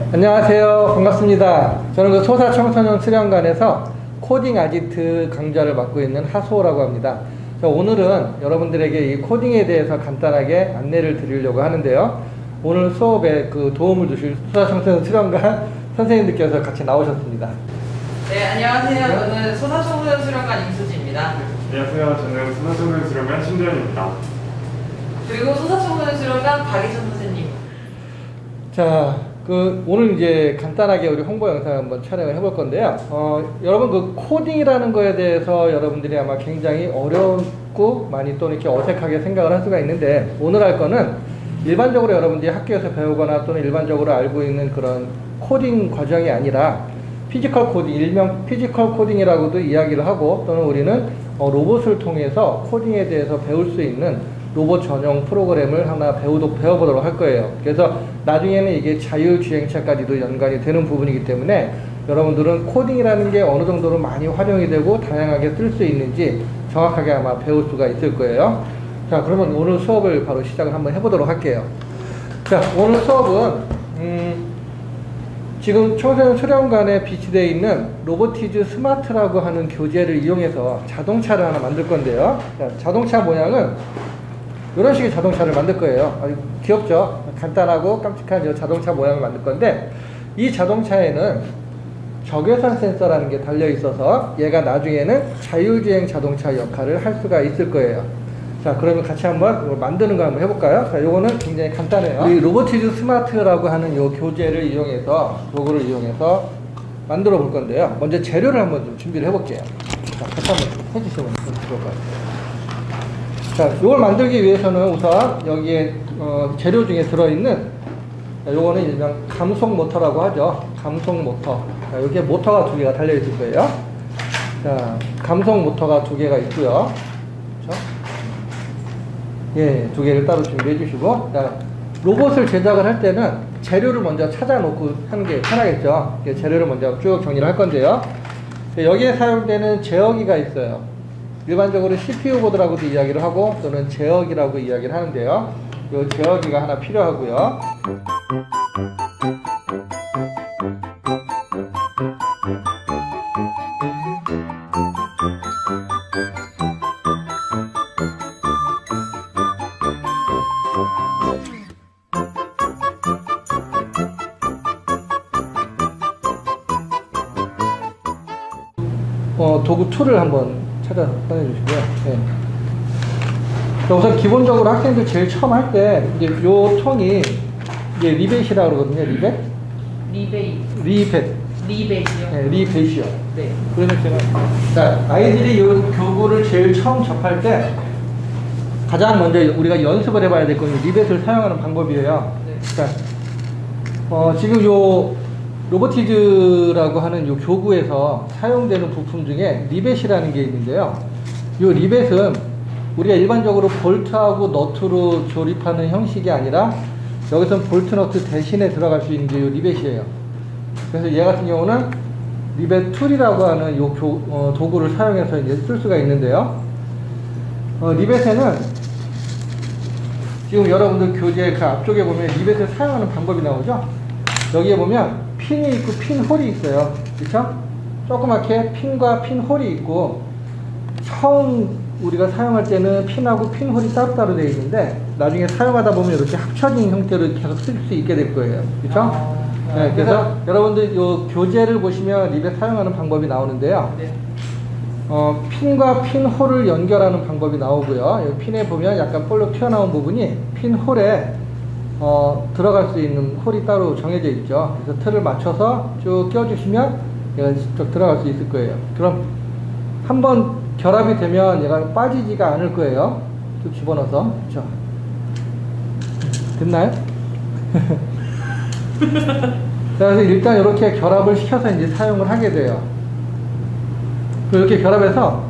안녕하세요. 반갑습니다. 저는 그 소사청소년 수련관에서 코딩 아지트 강좌를 맡고 있는 하소라고 합니다. 오늘은 여러분들에게 이 코딩에 대해서 간단하게 안내를 드리려고 하는데요. 오늘 수업에 그 도움을 주실 소사청소년 수련관 선생님들께서 같이 나오셨습니다. 네, 안녕하세요. 저는 소사청소년 수련관 임수지입니다. 안녕하세요. 저는 소사청소년 수련관 신도현입니다. 그리고 소사청소년 수련관 박희천 선생님. 자, 오늘 이제 간단하게 우리 홍보 영상 한번 촬영을 해볼 건데요. 여러분 그 코딩이라는 거에 대해서 여러분들이 아마 굉장히 어렵고 많이 또 이렇게 어색하게 생각을 할 수가 있는데, 오늘 할 거는 일반적으로 여러분들이 학교에서 배우거나 또는 일반적으로 알고 있는 그런 코딩 과정이 아니라 피지컬 코딩, 일명 피지컬 코딩이라고도 이야기를 하고, 또는 우리는 로봇을 통해서 코딩에 대해서 배울 수 있는 로봇 전용 프로그램을 하나 배워보도록 할 거예요. 그래서 나중에는 이게 자율주행차까지도 연관이 되는 부분이기 때문에 여러분들은 코딩이라는 게 어느 정도로 많이 활용이 되고 다양하게 쓸 수 있는지 정확하게 아마 배울 수가 있을 거예요. 자, 그러면 오늘 수업을 바로 시작을 한번 해보도록 할게요. 자, 오늘 수업은 지금 청소년 수련관에 비치되어 있는 로보티즈 스마트라고 하는 교재를 이용해서 자동차를 하나 만들 건데요. 자, 자동차 모양은 이런 식의 자동차를 만들 거예요. 아주 귀엽죠? 간단하고 깜찍한 자동차 모양을 만들 건데, 이 자동차에는 적외선 센서라는 게 달려 있어서 얘가 나중에는 자율주행 자동차 역할을 할 수가 있을 거예요. 자, 그러면 같이 한번 이걸 만드는 거 한번 해볼까요? 자, 요거는 굉장히 간단해요. 이 로보티즈 스마트라고 하는 요 교재를 이용해서, 도구를 이용해서 만들어 볼 건데요. 먼저 재료를 한번 좀 준비를 해볼게요. 자, 같이 한번 해주시면 좋을 것 같아요. 자, 이걸 만들기 위해서는 우선 여기에 재료 중에 들어있는, 요거는 일명 감속 모터라고 하죠. 감속 모터. 자, 여기에 모터가 두 개가 달려 있을 거예요. 자, 감속 모터가 두 개가 있고요. 그렇죠? 예, 두 개를 따로 준비해 주시고, 자, 로봇을 제작을 할 때는 재료를 먼저 찾아놓고 하는 게 편하겠죠. 재료를 먼저 쭉 정리를 할 건데요. 여기에 사용되는 제어기가 있어요. 일반적으로 CPU 보드라고도 이야기를 하고, 또는 제어기라고 이야기를 하는데요. 이 제어기가 하나 필요하고요. 도구 툴을 한번 찾아서 꺼내주시고요. 네. 우선 기본적으로 학생들 제일 처음 할 때 이제 요 통이 이제 리벳이라고 그러거든요. 리벳이요? 네, 리벳이요. 네. 그래서 제가, 자, 아이들이 요 교구를 제일 처음 접할 때 가장 먼저 우리가 연습을 해봐야 될 건 리벳을 사용하는 방법이에요. 네. 자, 지금 요 로보티즈라고 하는 요 교구에서 사용되는 부품 중에 리벳이라는 게 있는데요. 요 리벳은 우리가 일반적으로 볼트하고 너트로 조립하는 형식이 아니라 여기서는 볼트 너트 대신에 들어갈 수 있는 게 요 리벳이에요. 그래서 얘 같은 경우는 리벳 툴이라고 하는 요 도구를 사용해서 이제 쓸 수가 있는데요. 리벳에는 지금 여러분들 교재 그 앞쪽에 보면 리벳을 사용하는 방법이 나오죠. 여기에 보면 핀이 있고 핀 홀이 있어요. 그렇죠? 조그맣게 핀과 핀 홀이 있고, 처음 우리가 사용할 때는 핀하고 핀 홀이 따로따로 되어 있는데, 나중에 사용하다 보면 이렇게 합쳐진 형태로 계속 쓸 수 있게 될 거예요. 그렇죠? 네, 그래서 여러분들 이 교재를 보시면 리벳 사용하는 방법이 나오는데요. 네. 핀과 핀 홀을 연결하는 방법이 나오고요. 이 핀에 보면 약간 볼록 튀어나온 부분이 핀 홀에 들어갈 수 있는 홀이 따로 정해져 있죠. 그래서 틀을 맞춰서 쭉 껴주시면 얘가 쭉 들어갈 수 있을 거예요. 그럼 한번 결합이 되면 얘가 빠지지가 않을 거예요. 쭉 집어넣어서. 그렇죠? 됐나요? 그래서 일단 이렇게 결합을 시켜서 이제 사용을 하게 돼요. 이렇게 결합해서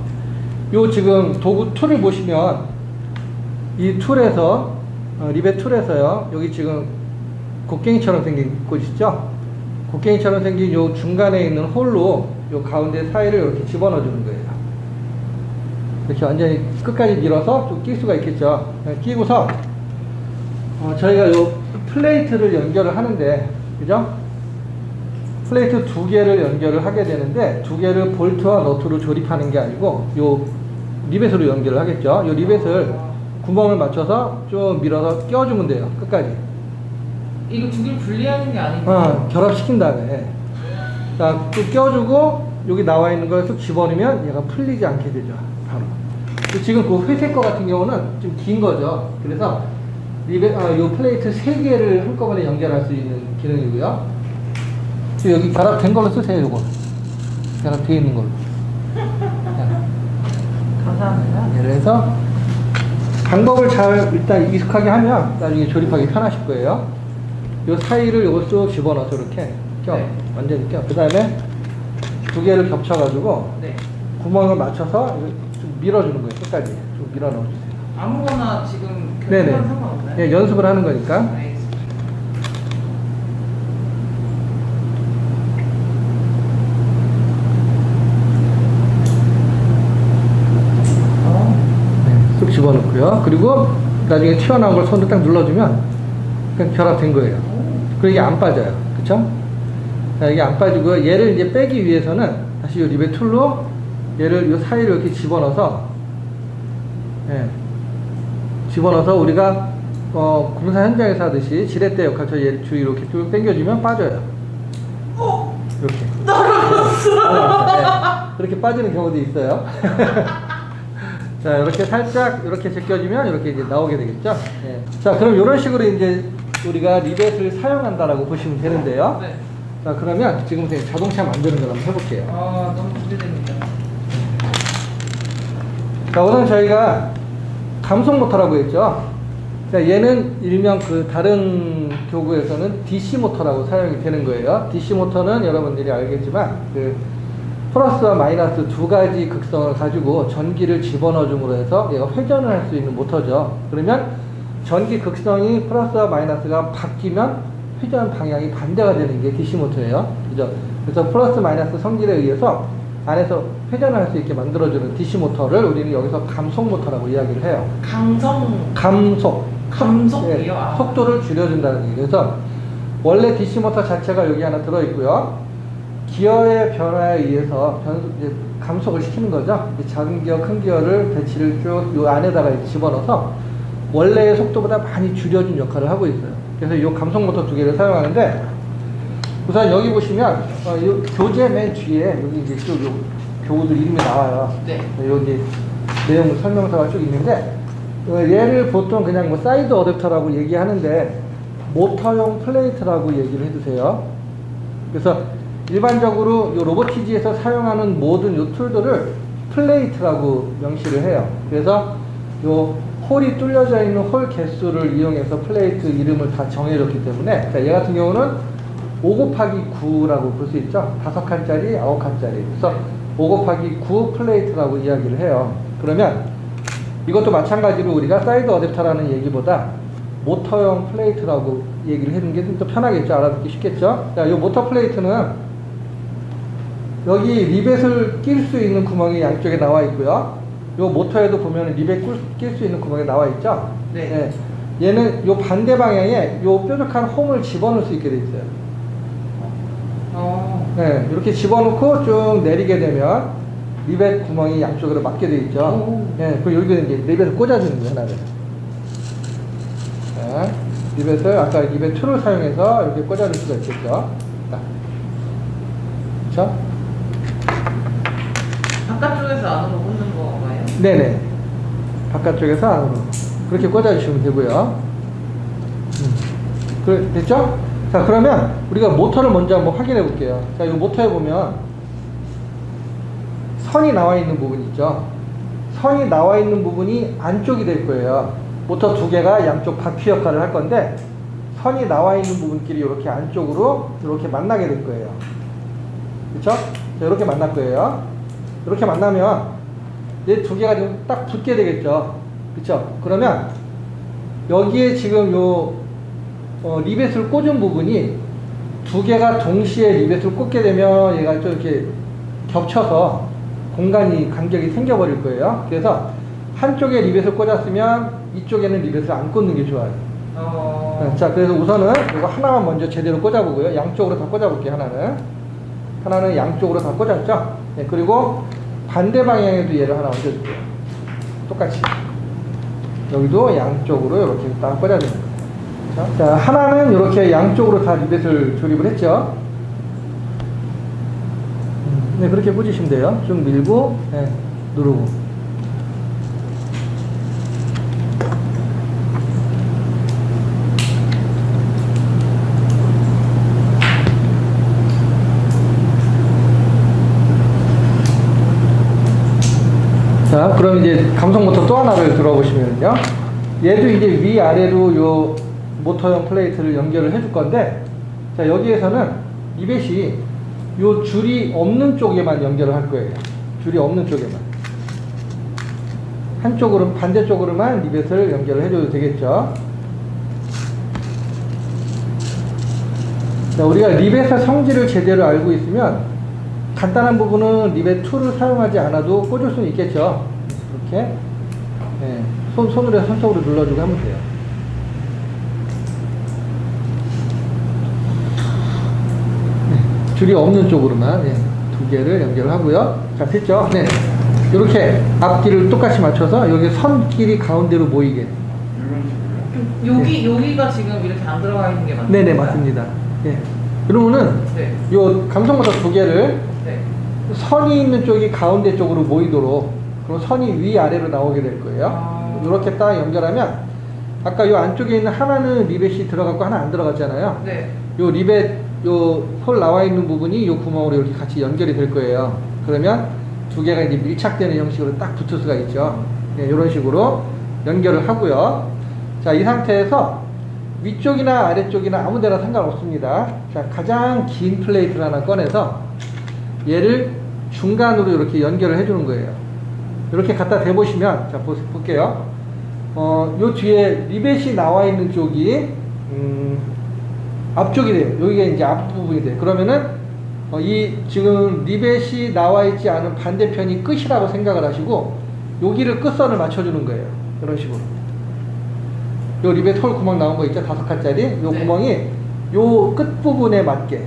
요 지금 도구 툴을 보시면 이 툴에서 리벳 툴에서요, 여기 지금 곡괭이처럼 생긴 곳 있죠? 곡괭이처럼 생긴 요 중간에 있는 홀로 요 가운데 사이를 이렇게 집어넣어 주는 거예요. 이렇게 완전히 끝까지 밀어서 좀 낄 수가 있겠죠. 끼고서 저희가 요 플레이트를 연결을 하는데, 그죠? 플레이트 두 개를 연결을 하게 되는데 두 개를 볼트와 너트로 조립하는 게 아니고 요 리벳으로 연결을 하겠죠. 요 리벳을 구멍을 맞춰서 좀 밀어서 끼워주면 돼요. 끝까지. 이거 두 개를 분리하는 게 아니고. 결합시킨 다음에 자, 또 껴주고 여기 나와 있는 걸 쑥 집어넣으면 얘가 풀리지 않게 되죠. 바로. 지금 그 회색 거 같은 경우는 좀 긴 거죠. 그래서 요 플레이트 3개를 한꺼번에 연결할 수 있는 기능이고요. 여기 결합된 걸로 쓰세요. 요거 결합되어 있는 걸로. 감사합니다. 그래서 방법을 잘 일단 익숙하게 하면 나중에 조립하기 편하실 거예요. 요 사이를 요거 쑥 집어넣어서 이렇게 껴. 네. 완전히 껴. 그 다음에 두 개를 겹쳐가지고 네. 구멍을 맞춰서 좀 밀어주는 거예요. 끝까지 좀 밀어 넣어주세요. 아무거나 지금 네네. 결정한 상관없나요? 네, 연습을 하는 거니까. 알겠습니다. 네, 쑥 집어넣고요. 그리고 나중에 튀어나온 걸 손으로 딱 눌러주면 그냥 결합된 거예요. 그리고 이게 안 빠져요. 그쵸? 자, 이게 안 빠지고요. 얘를 이제 빼기 위해서는 다시 이 리벳 툴로 얘를 이 사이로 이렇게 집어넣어서 집어넣어서 우리가 공사 현장에서 하듯이 지렛대 역할처럼 얘를 주위로 이렇게 쭉 당겨주면 빠져요. 이렇게. 네, 그렇게 빠지는 경우도 있어요. 자, 이렇게 살짝 이렇게 제껴주면 이렇게 이제 나오게 되겠죠. 네. 자, 그럼 이런 식으로 이제 우리가 리벳을 사용한다라고 보시면 되는데요. 네. 자, 그러면 지금부터 자동차 만드는 걸 한번 해볼게요. 너무 기대됩니다. 자, 우선 저희가 감속 모터라고 했죠. 자, 얘는 일명 그 다른 교구에서는 DC 모터라고 사용이 되는 거예요. DC 모터는 여러분들이 알겠지만 그 플러스와 마이너스 두 가지 극성을 가지고 전기를 집어넣어 줌으로 해서 얘가 회전을 할 수 있는 모터죠. 그러면 전기 극성이 플러스와 마이너스가 바뀌면 회전 방향이 반대가 되는 게 DC 모터예요. 그죠? 그래서 플러스 마이너스 성질에 의해서 안에서 회전을 할 수 있게 만들어주는 DC 모터를 우리는 여기서 감속 모터라고 이야기를 해요. 감속이요? 네. 속도를 줄여준다는 얘기예요. 그래서 원래 DC 모터 자체가 여기 하나 들어있고요. 기어의 변화에 의해서 이제 감속을 시키는 거죠. 작은 기어, 큰 기어를 배치를 쭉 이 안에다가 집어넣어서 원래의 속도보다 많이 줄여준 역할을 하고 있어요. 그래서 이 감속 모터 두 개를 사용하는데 우선 여기 보시면 이 교재 맨 뒤에 여기 이제 쭉 교구들 이름이 나와요. 네. 여기 내용 설명서가 쭉 있는데 얘를 보통 그냥 뭐 사이드 어댑터라고 얘기하는데 모터용 플레이트라고 얘기를 해주세요. 그래서 일반적으로 이 로보티지에서 사용하는 모든 이 툴들을 플레이트라고 명시를 해요. 그래서 이 홀이 뚫려져 있는 홀 개수를 이용해서 플레이트 이름을 다 정해줬기 때문에 자, 얘 같은 경우는 5 곱하기 9라고 볼 수 있죠. 5칸짜리, 9칸짜리. 그래서 5 곱하기 9 플레이트라고 이야기를 해요. 그러면 이것도 마찬가지로 우리가 사이드 어댑터라는 얘기보다 모터용 플레이트라고 얘기를 해주는 게 좀 더 편하겠죠. 알아듣기 쉽겠죠. 자, 이 모터 플레이트는 여기 리벳을 낄 수 있는 구멍이 양쪽에 나와 있고요. 이 모터에도 보면 리벳 낄 수 있는 구멍이 나와 있죠. 네. 얘는 이 반대 방향에 이 뾰족한 홈을 집어넣을 수 있게 돼 있어요. 네, 이렇게 집어넣고 쭉 내리게 되면 리벳 구멍이 양쪽으로 맞게 돼 있죠. 네, 그리고 여기에 이제 리벳을 꽂아주는 거예요, 하나를. 자, 리벳을 아까 리벳 툴을 사용해서 이렇게 꽂아줄 수가 있겠죠. 자, 그렇죠? 바깥쪽에서 안으로 꽂는 건가요? 네네. 바깥쪽에서 안으로 그렇게 꽂아주시면 되고요. 됐죠? 자, 그러면 우리가 모터를 먼저 한번 확인해 볼게요. 자, 이 모터에 보면 선이 나와 있는 부분 있죠. 선이 나와 있는 부분이 안쪽이 될 거예요. 모터 두 개가 양쪽 바퀴 역할을 할 건데 선이 나와 있는 부분끼리 이렇게 안쪽으로 이렇게 만나게 될 거예요. 그렇죠? 자, 이렇게 만날 거예요. 이렇게 만나면 얘 두 개가 좀 딱 붙게 되겠죠. 그렇죠? 그러면 여기에 지금 요 리벳을 꽂은 부분이 두 개가 동시에 리벳을 꽂게 되면 얘가 좀 이렇게 겹쳐서 공간이 간격이 생겨버릴 거예요. 그래서 한쪽에 리벳을 꽂았으면 이쪽에는 리벳을 안 꽂는 게 좋아요. 자, 그래서 우선은 이거 하나만 먼저 제대로 꽂아보고요. 양쪽으로 다 꽂아볼게요, 하나는. 하나는 양쪽으로 다 꽂았죠. 네, 그리고 반대 방향에도 얘를 하나 얹어줄게요. 똑같이. 여기도 양쪽으로 이렇게 딱 꽂아줍니다. 자, 하나는 이렇게 양쪽으로 다 리벳을 조립을 했죠. 네, 그렇게 꽂으시면 돼요. 쭉 밀고, 네, 누르고. 자, 그럼 이제 감성 모터 또 하나를 들어보시면요. 얘도 이제 위아래로 요 모터형 플레이트를 연결을 해줄 건데, 자, 여기에서는 리벳이 요 줄이 없는 쪽에만 연결을 할 거예요. 줄이 없는 쪽에만. 한쪽으로, 반대쪽으로만 리벳을 연결을 해줘도 되겠죠. 자, 우리가 리벳의 성질을 제대로 알고 있으면 간단한 부분은 리벳 툴을 사용하지 않아도 꽂을 수는 있겠죠. 이렇게. 네, 손으로 해서 손톱으로 눌러주고 하면 돼요. 네, 줄이 없는 쪽으로만 두 개를 연결하고요. 자, 됐죠? 네. 이렇게 앞길을 똑같이 맞춰서 여기 선 길이 가운데로 모이게. 여기가 지금 이렇게 안 들어가 있는 게 맞나요? 네네, 맞습니다. 네. 그러면은 네. 요 감성모터 두 개를 네. 선이 있는 쪽이 가운데 쪽으로 모이도록, 그럼 선이 위아래로 나오게 될 거예요. 이렇게 딱 연결하면 아까 요 안쪽에 있는 하나는 리벳이 들어갔고 하나 안 들어갔잖아요. 네. 요 리벳 요 홀 나와 있는 부분이 요 구멍으로 이렇게 같이 연결이 될 거예요. 그러면 두 개가 이제 밀착되는 형식으로 딱 붙을 수가 있죠. 네, 이런 식으로 연결을 하고요. 자, 이 상태에서 위쪽이나 아래쪽이나 아무 데나 상관없습니다. 자, 가장 긴 플레이트를 하나 꺼내서 얘를 중간으로 이렇게 연결을 해주는 거예요. 이렇게 갖다 대보시면, 자, 볼게요. 요 뒤에 리벳이 나와 있는 쪽이, 앞쪽이 돼요. 여기가 이제 앞부분이 돼요. 그러면은, 이 지금 리벳이 나와 있지 않은 반대편이 끝이라고 생각을 하시고, 여기를 끝선을 맞춰주는 거예요. 이런 식으로. 요 리벳 홀 구멍 나온 거 있죠? 5칸짜리? 요 네. 구멍이 요 끝부분에 맞게,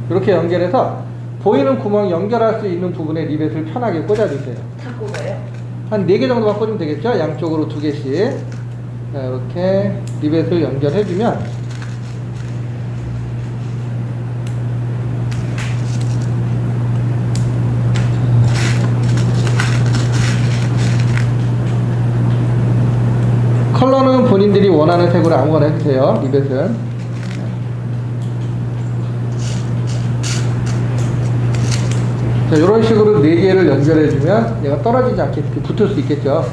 이렇게 연결해서 보이는 구멍 연결할 수 있는 부분에 리벳을 편하게 꽂아주세요. 다 꽂아요? 한 4개 정도만 꽂으면 되겠죠? 양쪽으로 2개씩. 자, 이렇게 리벳을 연결해주면, 컬러는 본인들이 원하는 색으로 아무거나 해주세요. 리벳은. 자, 이런 식으로 4개를 연결해주면 얘가 떨어지지 않게 붙을 수 있겠죠.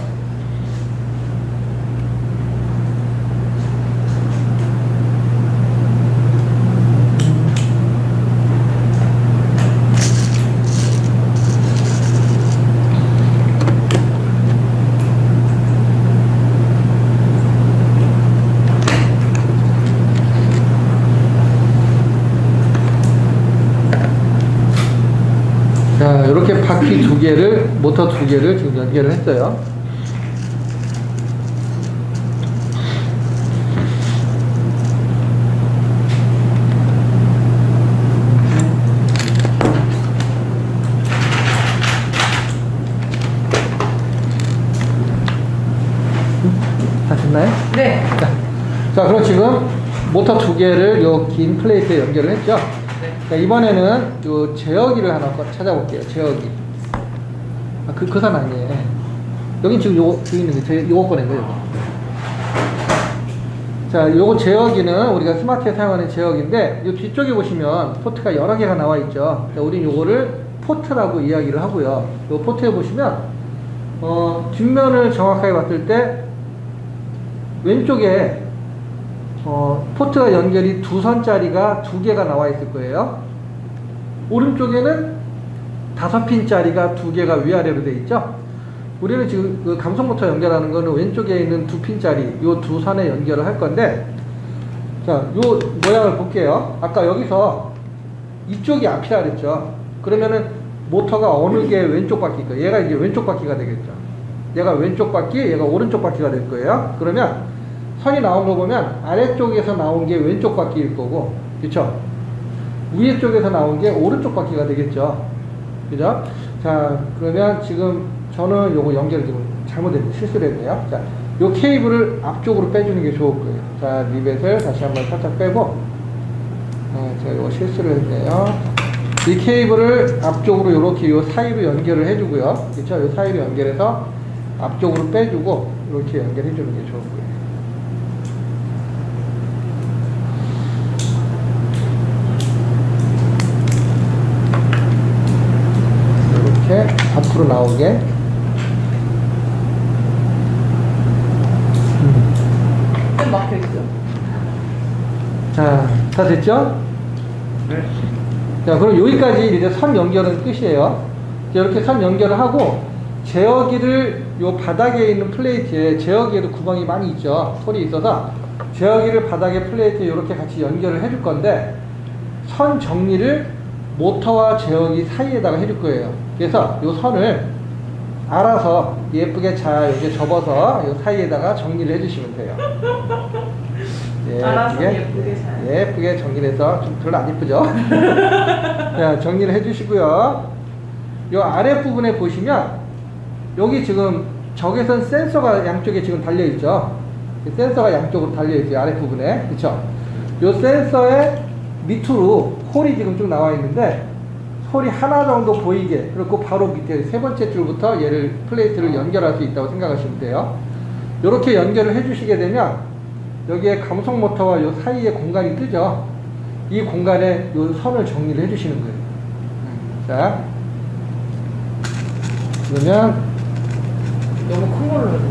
자, 이렇게 바퀴 2개를, 모터 2개를 지금 연결을 했어요. 다 됐나요? 네. 자, 그럼 지금 모터 2개를 요 긴 플레이트에 연결을 했죠? 네. 자, 이번에는 요 제어기를 하나 찾아볼게요. 제어기. 아, 그 선 아니에요. 예. 여긴 지금 여기 있는 게 요거 꺼낸 거예요, 요거. 자, 요거 제어기는 우리가 스마트에 사용하는 제어기인데, 요 뒤쪽에 보시면 포트가 여러 개가 나와 있죠. 자, 우린 요거를 포트라고 이야기를 하고요. 요 포트에 보시면, 뒷면을 정확하게 봤을 때, 왼쪽에 포트가 연결이 2선짜리가 2개가 나와 있을 거예요. 오른쪽에는 5핀짜리가 2개가 위아래로 되어 있죠. 우리는 지금 그 감속 모터 연결하는 거는 왼쪽에 있는 2핀짜리 요 2선에 연결을 할 건데, 자, 요 모양을 볼게요. 아까 여기서 이쪽이 앞이라 그랬죠. 그러면은 모터가 어느 게 왼쪽 바퀴일까? 얘가 이제 왼쪽 바퀴가 되겠죠. 얘가 왼쪽 바퀴, 얘가 오른쪽 바퀴가 될 거예요. 그러면 선이 나온 거 보면 아래쪽에서 나온 게 왼쪽 바퀴일 거고, 그쵸? 위에 쪽에서 나온 게 오른쪽 바퀴가 되겠죠. 그죠? 자, 그러면 지금 저는 요거 연결을 지금 잘못했네요. 실수를 했네요. 자, 요 케이블을 앞쪽으로 빼주는 게 좋을 거예요. 자, 리벳을 다시 한번 살짝 빼고, 제가 요거 실수를 했네요. 이 케이블을 앞쪽으로 이렇게 요 사이로 연결을 해주고요. 그렇죠? 요 사이로 연결해서 앞쪽으로 빼주고 이렇게 연결해 주는 게 좋을 거예요. 이렇게 앞으로 나오게. 막혀있어. 자, 다 됐죠? 네. 자, 그럼 여기까지 이제 선 연결은 끝이에요. 이렇게 선 연결을 하고, 제어기를 요 바닥에 있는 플레이트에, 제어기에도 구멍이 많이 있죠. 홀이 있어서, 제어기를 바닥에 플레이트에 이렇게 같이 연결을 해줄 건데, 선 정리를 모터와 제어기 사이에다가 해줄 거예요. 그래서 요 선을 알아서 예쁘게 잘 이렇게 접어서 요 사이에다가 정리를 해주시면 돼요. 알아서 예쁘게 잘. 예쁘게 정리를 해서 좀 별로 안 예쁘죠? 자, 정리를 해주시고요. 요 아랫부분에 보시면 여기 지금 적외선 센서가 양쪽에 지금 달려있죠. 센서가 양쪽으로 달려있어요. 아랫부분에. 그쵸? 요 센서의 밑으로 홀이 지금 쭉 나와 있는데 홀이 하나 정도 보이게, 그리고 바로 밑에 세 번째 줄부터 얘를 플레이트를 연결할 수 있다고 생각하시면 돼요. 이렇게 연결을 해주시게 되면 여기에 감속 모터와 요 사이에 공간이 뜨죠. 이 공간에 요 선을 정리를 해주시는 거예요. 자, 그러면 너무 큰 걸로 해서.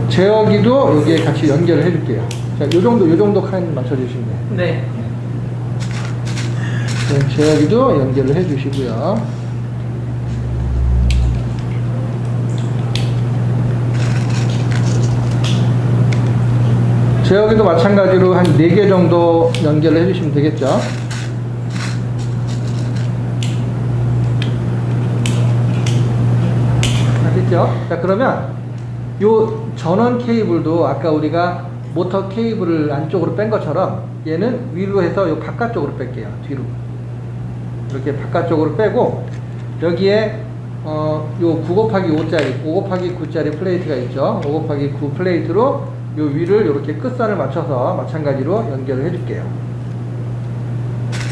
제어기도 여기에 같이 연결을 해줄게요. 자, 요 정도 칸 맞춰주시면 돼요. 네. 제어기도 연결을 해주시고요. 제어기도 마찬가지로 한 4개 정도 연결을 해주시면 되겠죠. 아시죠? 자, 그러면 요 전원 케이블도 아까 우리가 모터 케이블을 안쪽으로 뺀 것처럼 얘는 위로 해서 요 바깥쪽으로 뺄게요. 뒤로. 이렇게 바깥쪽으로 빼고 여기에 요 9 곱하기 5짜리, 5 곱하기 9짜리 플레이트가 있죠. 5 곱하기 9 플레이트로 요 위를 이렇게 끝선을 맞춰서 마찬가지로 연결을 해줄게요.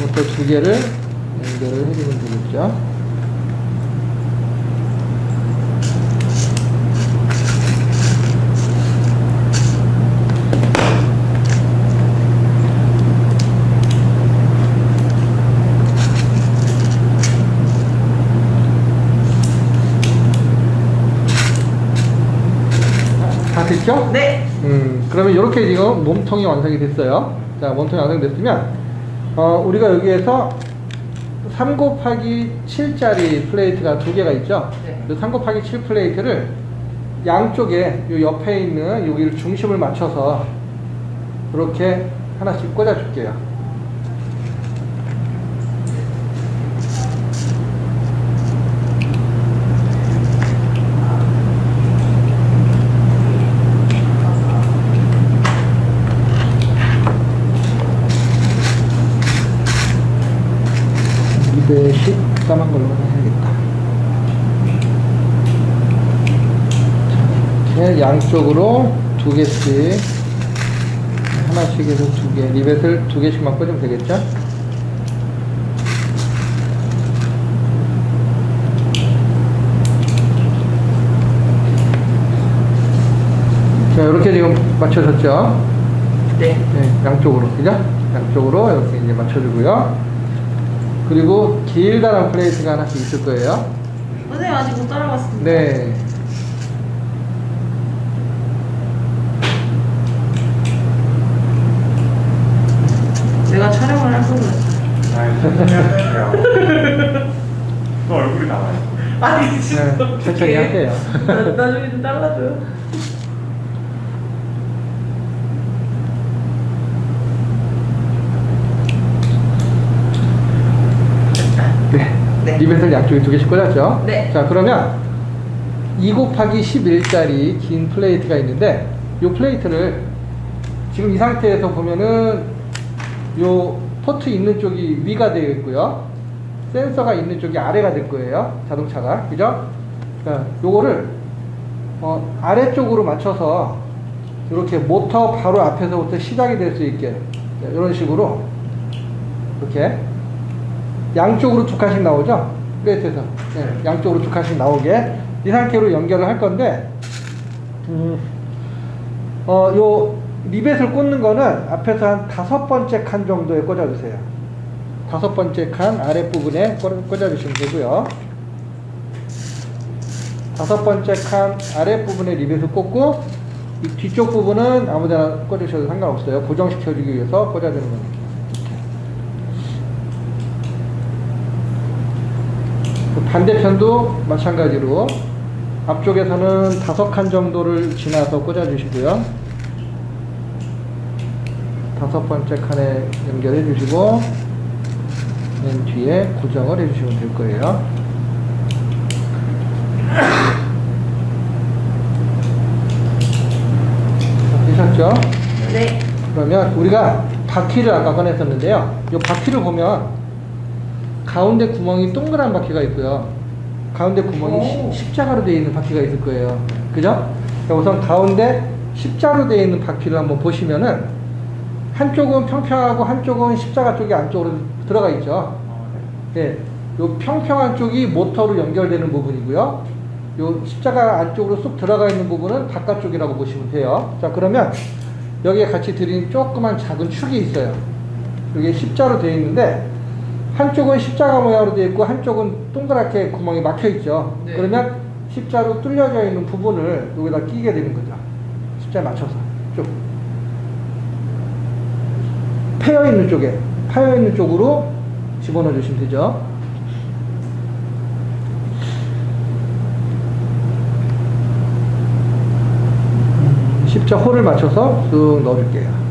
모터 2개를 연결을 해주면 되겠죠. 다 됐죠? 네. 그러면 이렇게 지금 몸통이 완성이 됐어요. 자, 몸통이 완성됐으면, 우리가 여기에서 3 곱하기 7짜리 플레이트가 2개가 있죠? 네. 그 3 곱하기 7 플레이트를 양쪽에 요 옆에 있는 여기를 중심을 맞춰서 이렇게 하나씩 꽂아 줄게요. 이대씩 까만 걸로 해야겠다. 이렇게 양쪽으로 2개씩, 하나씩 해서 2개, 리벳을 2개씩만 꽂으면 되겠죠? 자, 이렇게 지금 맞춰졌죠? 네. 네, 양쪽으로, 그죠? 양쪽으로 이렇게 이제 맞춰주고요. 그리고 길다란 플레이트가 하나씩 있을 거예요. 선생님 아직 못 따라갔습니다. 네. 내가 촬영을 할 거거든요. 아, 천천히 하세요. 또 얼굴이 나와요. 아니 진짜 네, 천천히 할게요. 나중에 좀 잘라줘요. 네. 리벳을 양쪽에 2개씩 꽂았죠? 네. 자, 그러면 2 곱하기 11짜리 긴 플레이트가 있는데, 이 플레이트를 지금 이 상태에서 보면은 요 포트 있는 쪽이 위가 되어 있고요. 센서가 있는 쪽이 아래가 될 거예요. 자동차가. 그죠? 요거를 아래쪽으로 맞춰서 이렇게 모터 바로 앞에서부터 시작이 될 수 있게 이런 식으로 이렇게 양쪽으로 두 칸씩 나오죠? 플레이트에서 양쪽으로 두 칸씩 나오게 이 상태로 연결을 할 건데 요 리벳을 꽂는 거는 앞에서 한 5번째 칸 정도에 꽂아주세요. 5번째 칸 아랫부분에 꽂아주시면 되고요. 5번째 칸 아랫부분에 리벳을 꽂고 이 뒤쪽 부분은 아무데나 꽂으셔도 상관없어요. 고정시켜주기 위해서 꽂아주는 겁니다. 반대편도 마찬가지로 앞쪽에서는 5칸 정도를 지나서 꽂아주시고요. 5번째 칸에 연결해 주시고 맨 뒤에 고정을 해주시면 될 거예요. 되셨죠? 네. 그러면 우리가 바퀴를 아까 꺼냈었는데요. 이 바퀴를 보면 가운데 구멍이 동그란 바퀴가 있고요. 가운데 구멍이 십자가로 되어 있는 바퀴가 있을 거예요. 그죠? 우선 가운데 십자로 되어 있는 바퀴를 한번 보시면은 한쪽은 평평하고 한쪽은 십자가 쪽이 안쪽으로 들어가 있죠. 네. 요 평평한 쪽이 모터로 연결되는 부분이고요. 요 십자가 안쪽으로 쏙 들어가 있는 부분은 바깥쪽이라고 보시면 돼요. 자, 그러면 여기에 같이 들인 조그만 작은 축이 있어요. 이게 십자로 되어 있는데 한쪽은 십자가 모양으로 되어 있고 한쪽은 동그랗게 구멍이 막혀 있죠. 네. 그러면 십자로 뚫려져 있는 부분을 여기다 끼게 되는 거죠. 십자에 맞춰서 쭉 패여 있는 쪽에 파여 있는 쪽으로 집어넣어 주시면 되죠. 십자 홀을 맞춰서 쓱 넣어 줄게요.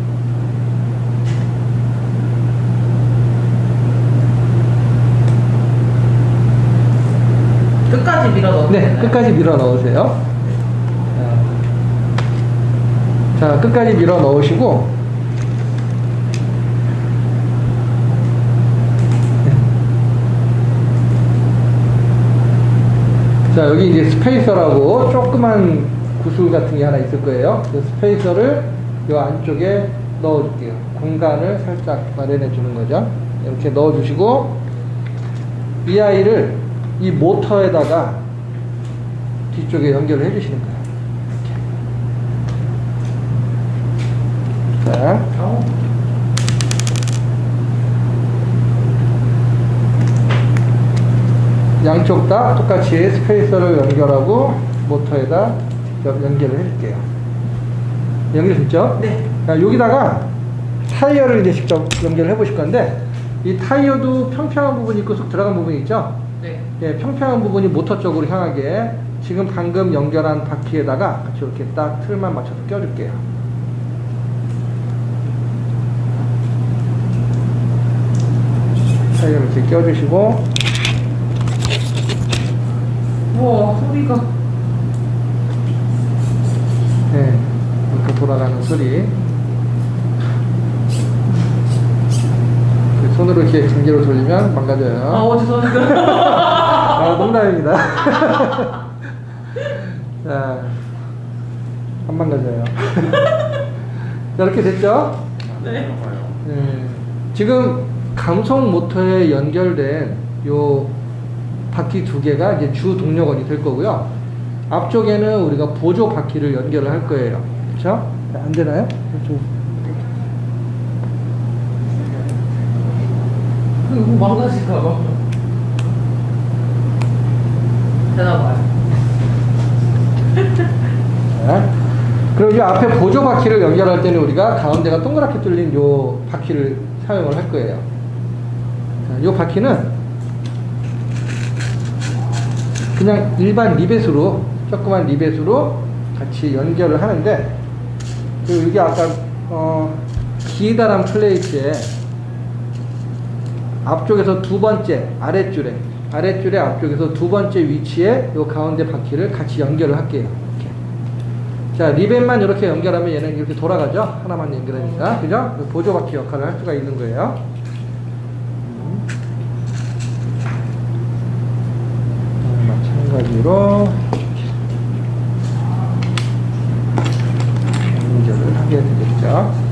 끝까지 밀어 넣으면 네, 되나요? 끝까지 밀어 넣으세요. 자, 끝까지 밀어 넣으시고 자, 여기 이제 스페이서라고 조그만 구슬 같은 게 하나 있을 거예요. 그 스페이서를 이 안쪽에 넣어 줄게요. 공간을 살짝 마련해 주는 거죠. 이렇게 넣어 주시고 이 아이를 이 모터에다가 뒤쪽에 연결을 해 주시는 거예요. 이렇게. 자, 양쪽 다 똑같이 스페이서를 연결하고 모터에다 연결을 해줄게요. 연결됐죠? 네. 자, 여기다가 타이어를 이제 직접 연결을 해보실 건데 이 타이어도 평평한 부분이 있고 쏙 들어간 부분이 있죠? 네. 예, 평평한 부분이 모터 쪽으로 향하게 지금 방금 연결한 바퀴에다가 같이 이렇게 딱 틀만 맞춰서 껴줄게요. 타이어를 이렇게 껴주시고 우와, 소리가. 네, 이렇게 돌아가는 소리. 손으로 이렇게 전기로 돌리면 망가져요. 죄송합니다. 아, 농담입니다. 자, 안 망가져요. 자, 이렇게 됐죠? 네. 네. 지금 감속 모터에 연결된 요 바퀴 두 개가 이제 주 동력원이 될 거고요. 앞쪽에는 우리가 보조 바퀴를 연결을 할 거예요. 그렇죠? 안 되나요? 이거 망가질까봐. 되나봐요. 자, 그럼 이 앞에 보조 바퀴를 연결할 때는 우리가 가운데가 동그랗게 뚫린 요 바퀴를 사용을 할 거예요. 자, 요 바퀴는 그냥 일반 리벳으로 조그만 리벳으로 같이 연결을 하는데 그리고 이게 아까 기다란 플레이트에 앞쪽에서 두 번째 아랫줄에 앞쪽에서 두 번째 위치에 요 가운데 바퀴를 같이 연결을 할게요. 이렇게. 자, 리벳만 이렇게 연결하면 얘는 이렇게 돌아가죠. 하나만 연결하니까. 그죠? 보조 바퀴 역할을 할 수가 있는 거예요. 위로 연결을 하게 되겠죠.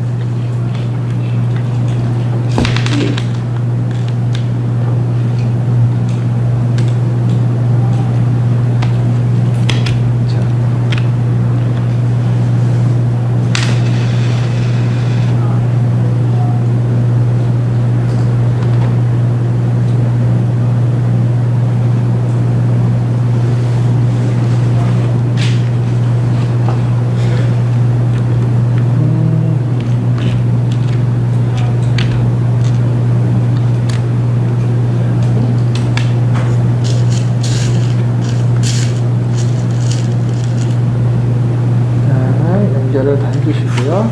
연결을 다 해주시고요.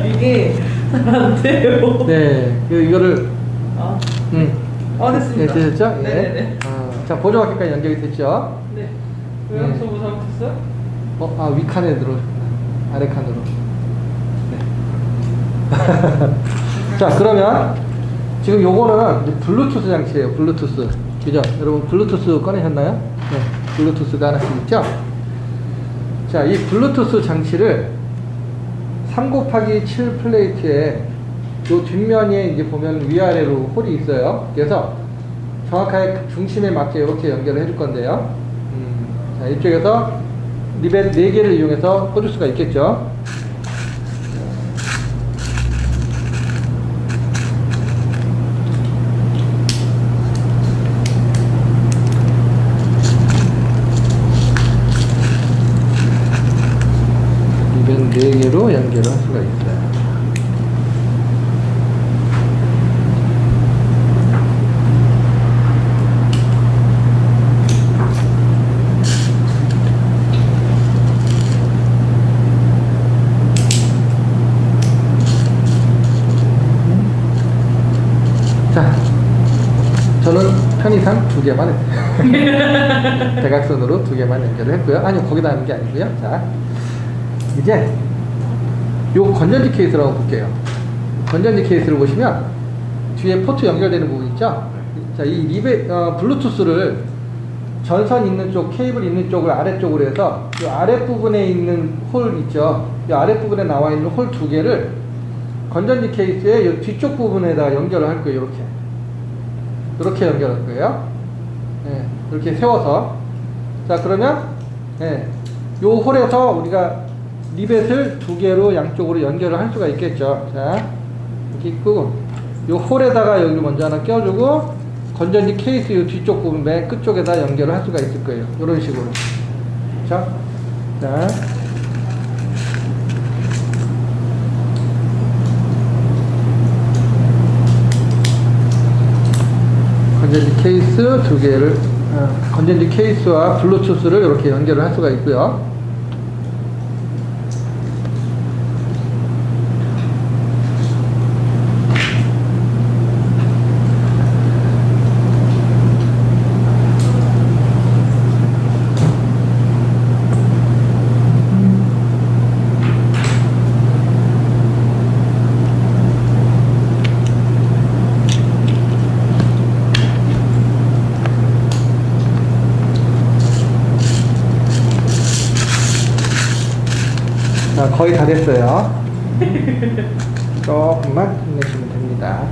이게 잘 안 돼요. 네, 이거를 아, 네, 됐습니다. 되셨죠? 예. 네네네. 자, 보조바퀴까지 연결이 됐죠? 네. 왜요? 네. 저뭐 잘못했어요? 위칸에 들어오셨구나. 아래 칸으로. 네. 자, 그러면 지금 요거는 이제 블루투스 장치예요. 블루투스. 그죠? 여러분 블루투스 꺼내셨나요? 네. 블루투스가 하나씩 있죠? 자, 이 블루투스 장치를 3/7 플레이트에 요 뒷면에 이제 보면 위아래로 홀이 있어요. 그래서 정확하게 중심에 맞게 이렇게 연결을 해줄 건데요. 자, 이쪽에서 리벳 4개를 이용해서 꽂을 수가 있겠죠. 리벳 4개로 연결을 할 수가 있어요. 자, 저는 편의상 2개만 했어요. 대각선으로 2개만 연결을 했고요. 아니요, 거기다 하는 게 아니고요. 자, 이제 요 건전지 케이스라고 볼게요. 건전지 케이스를 보시면 뒤에 포트 연결되는 부분 있죠? 자, 이 리벳, 블루투스를 전선 있는 쪽, 케이블 있는 쪽을 아래쪽으로 해서 이 아랫부분에 있는 홀 있죠? 이 아랫부분에 나와 있는 홀 2개를 건전지 케이스의 이 뒤쪽 부분에다가 연결을 할 거예요. 이렇게 연결할 거예요. 네, 이렇게 세워서. 자, 그러면 요 홀에서 우리가 리벳을 2개로 양쪽으로 연결을 할 수가 있겠죠. 자, 이렇게 있고 요 홀에다가 여기 먼저 하나 껴주고 건전지 케이스 요 뒤쪽 부분 맨 끝쪽에다 연결을 할 수가 있을 거예요. 이런 식으로. 자, 건전지 케이스 2개를 건전지 케이스와 블루투스를 이렇게 연결을 할 수가 있고요. 자, 거의 다 됐어요. 조금만 힘내시면 됩니다.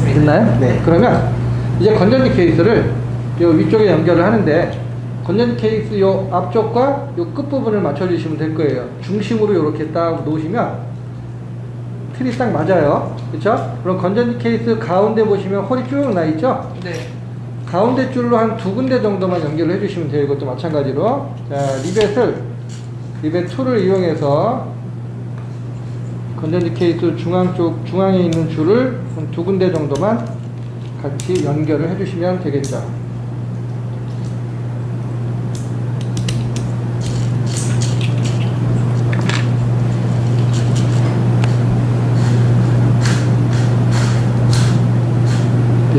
됐나요? 네. 그러면 이제 건전지 케이스를 요 위쪽에 연결을 하는데 건전지 케이스 요 앞쪽과 요 끝부분을 맞춰주시면 될 거예요. 중심으로 이렇게 딱 놓으시면 틀이 딱 맞아요. 그쵸? 그럼 건전지 케이스 가운데 보시면 홀이 쭉 나 있죠? 네. 가운데 줄로 한 2군데 정도만 연결을 해주시면 돼요. 이것도 마찬가지로. 자, 리벳 2를 이용해서 건전지 케이스 중앙에 있는 줄을 한 2군데 정도만 같이 연결을 해주시면 되겠죠.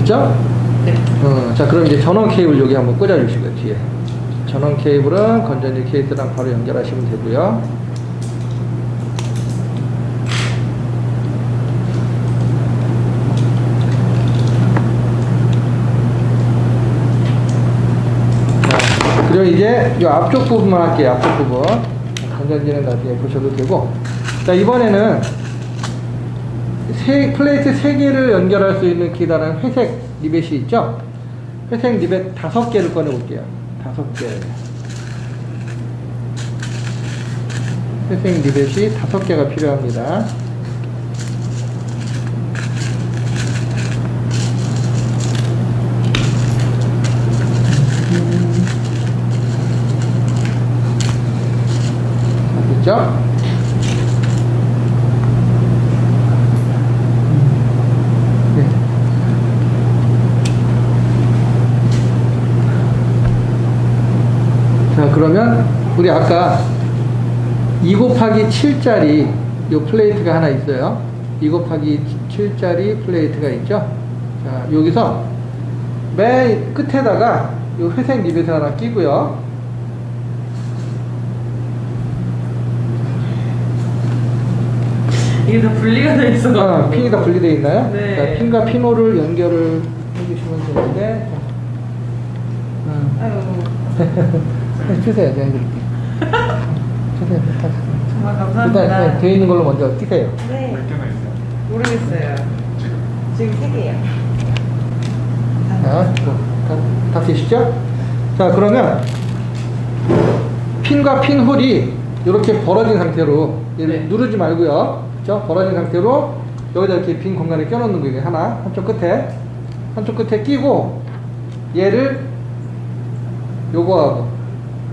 됐죠? 네. 자, 그럼 이제 전원 케이블 여기 한번 꽂아주시고요, 뒤에. 전원 케이블은 건전지 케이스랑 바로 연결하시면 되고요. 자, 그리고 이제 이 앞쪽 부분만 할게요, 앞쪽 부분. 건전지는 나중에 보셔도 되고. 자, 이번에는 플레이트 3개를 연결할 수 있는 기다란 회색 리벳이 있죠? 회색 리벳 5개를 꺼내 볼게요. 5개. 회색 리벳이 5개가 필요합니다. 됐죠? 자, 그러면 우리 아까 2 곱하기 7짜리 요 플레이트가 하나 있어요. 2 곱하기 7짜리 플레이트가 있죠. 자, 여기서 맨 끝에다가 요 회색 리벳을 하나 끼고요. 이게 다 분리가 돼 있어. 핀이 다 분리되어 있나요? 네. 자, 핀과 핀호를 연결을 해주시면 되는데. 아유, 주세요, 제가 해드릴게요. 주세요, 정말 일단 감사합니다. 되어 있는 걸로 먼저 끼세요. 네. 몇 개나 있어요? 모르겠어요. 지금 3개요. 자, 다 되시죠? 자, 그러면 핀과 핀 홀이 이렇게 벌어진 상태로 얘를 네. 누르지 말고요. 그렇죠? 벌어진 상태로 여기다 이렇게 빈 공간에 껴놓는 거예요. 하나, 한쪽 끝에 끼고 얘를 요거하고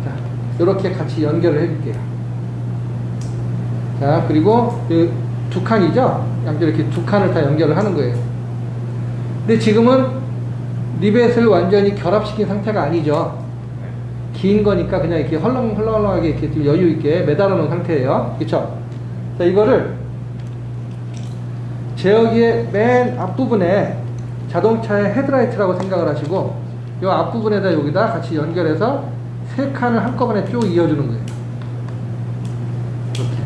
자, 이렇게 같이 연결을 해줄게요. 자, 그리고 이 2칸이죠? 양쪽 이렇게 2칸을 다 연결을 하는 거예요. 근데 지금은 리벳을 완전히 결합시킨 상태가 아니죠. 긴 거니까 그냥 이렇게 헐렁헐렁하게 이렇게 좀 여유 있게 매달아 놓은 상태예요. 그쵸? 자, 이거를 제어기의 맨 앞부분에 자동차의 헤드라이트라고 생각을 하시고 이 앞부분에다 여기다 같이 연결해서 3칸을 한꺼번에 쭉 이어주는 거예요. 이렇게.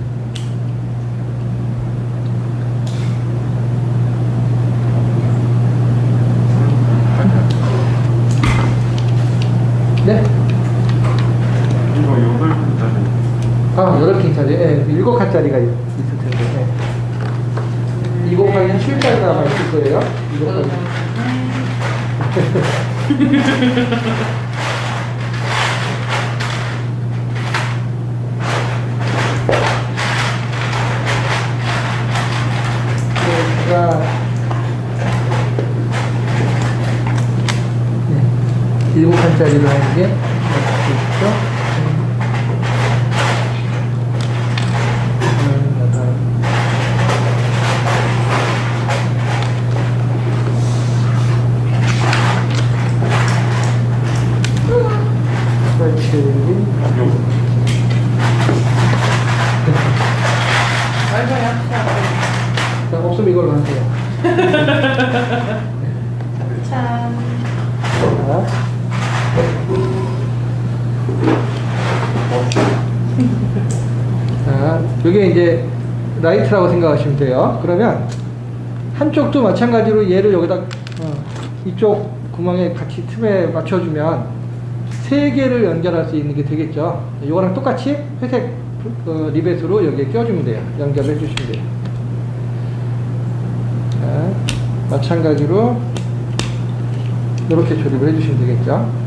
네? 이거 8분짜리. 아, 8칸짜리, 예, 7칸짜리가 있을 텐데. 예. 2 곱하기 7짜리가 아마 있을 거예요. 2 곱하기. 제가 7칸짜리로 하는 게 있죠. 빨리빨리 합시다. 자, 없으면 이걸로 하세요. 참. 자, 이게 이제 라이트라고 생각하시면 돼요. 그러면 한쪽도 마찬가지로 얘를 여기다 이쪽 구멍에 같이 틈에 맞춰주면 3개를 연결할 수 있는 게 되겠죠. 이거랑 똑같이 회색 리벳으로 여기에 껴주면 돼요. 연결해 주시면 돼요. 자, 마찬가지로 이렇게 조립을 해주시면 되겠죠.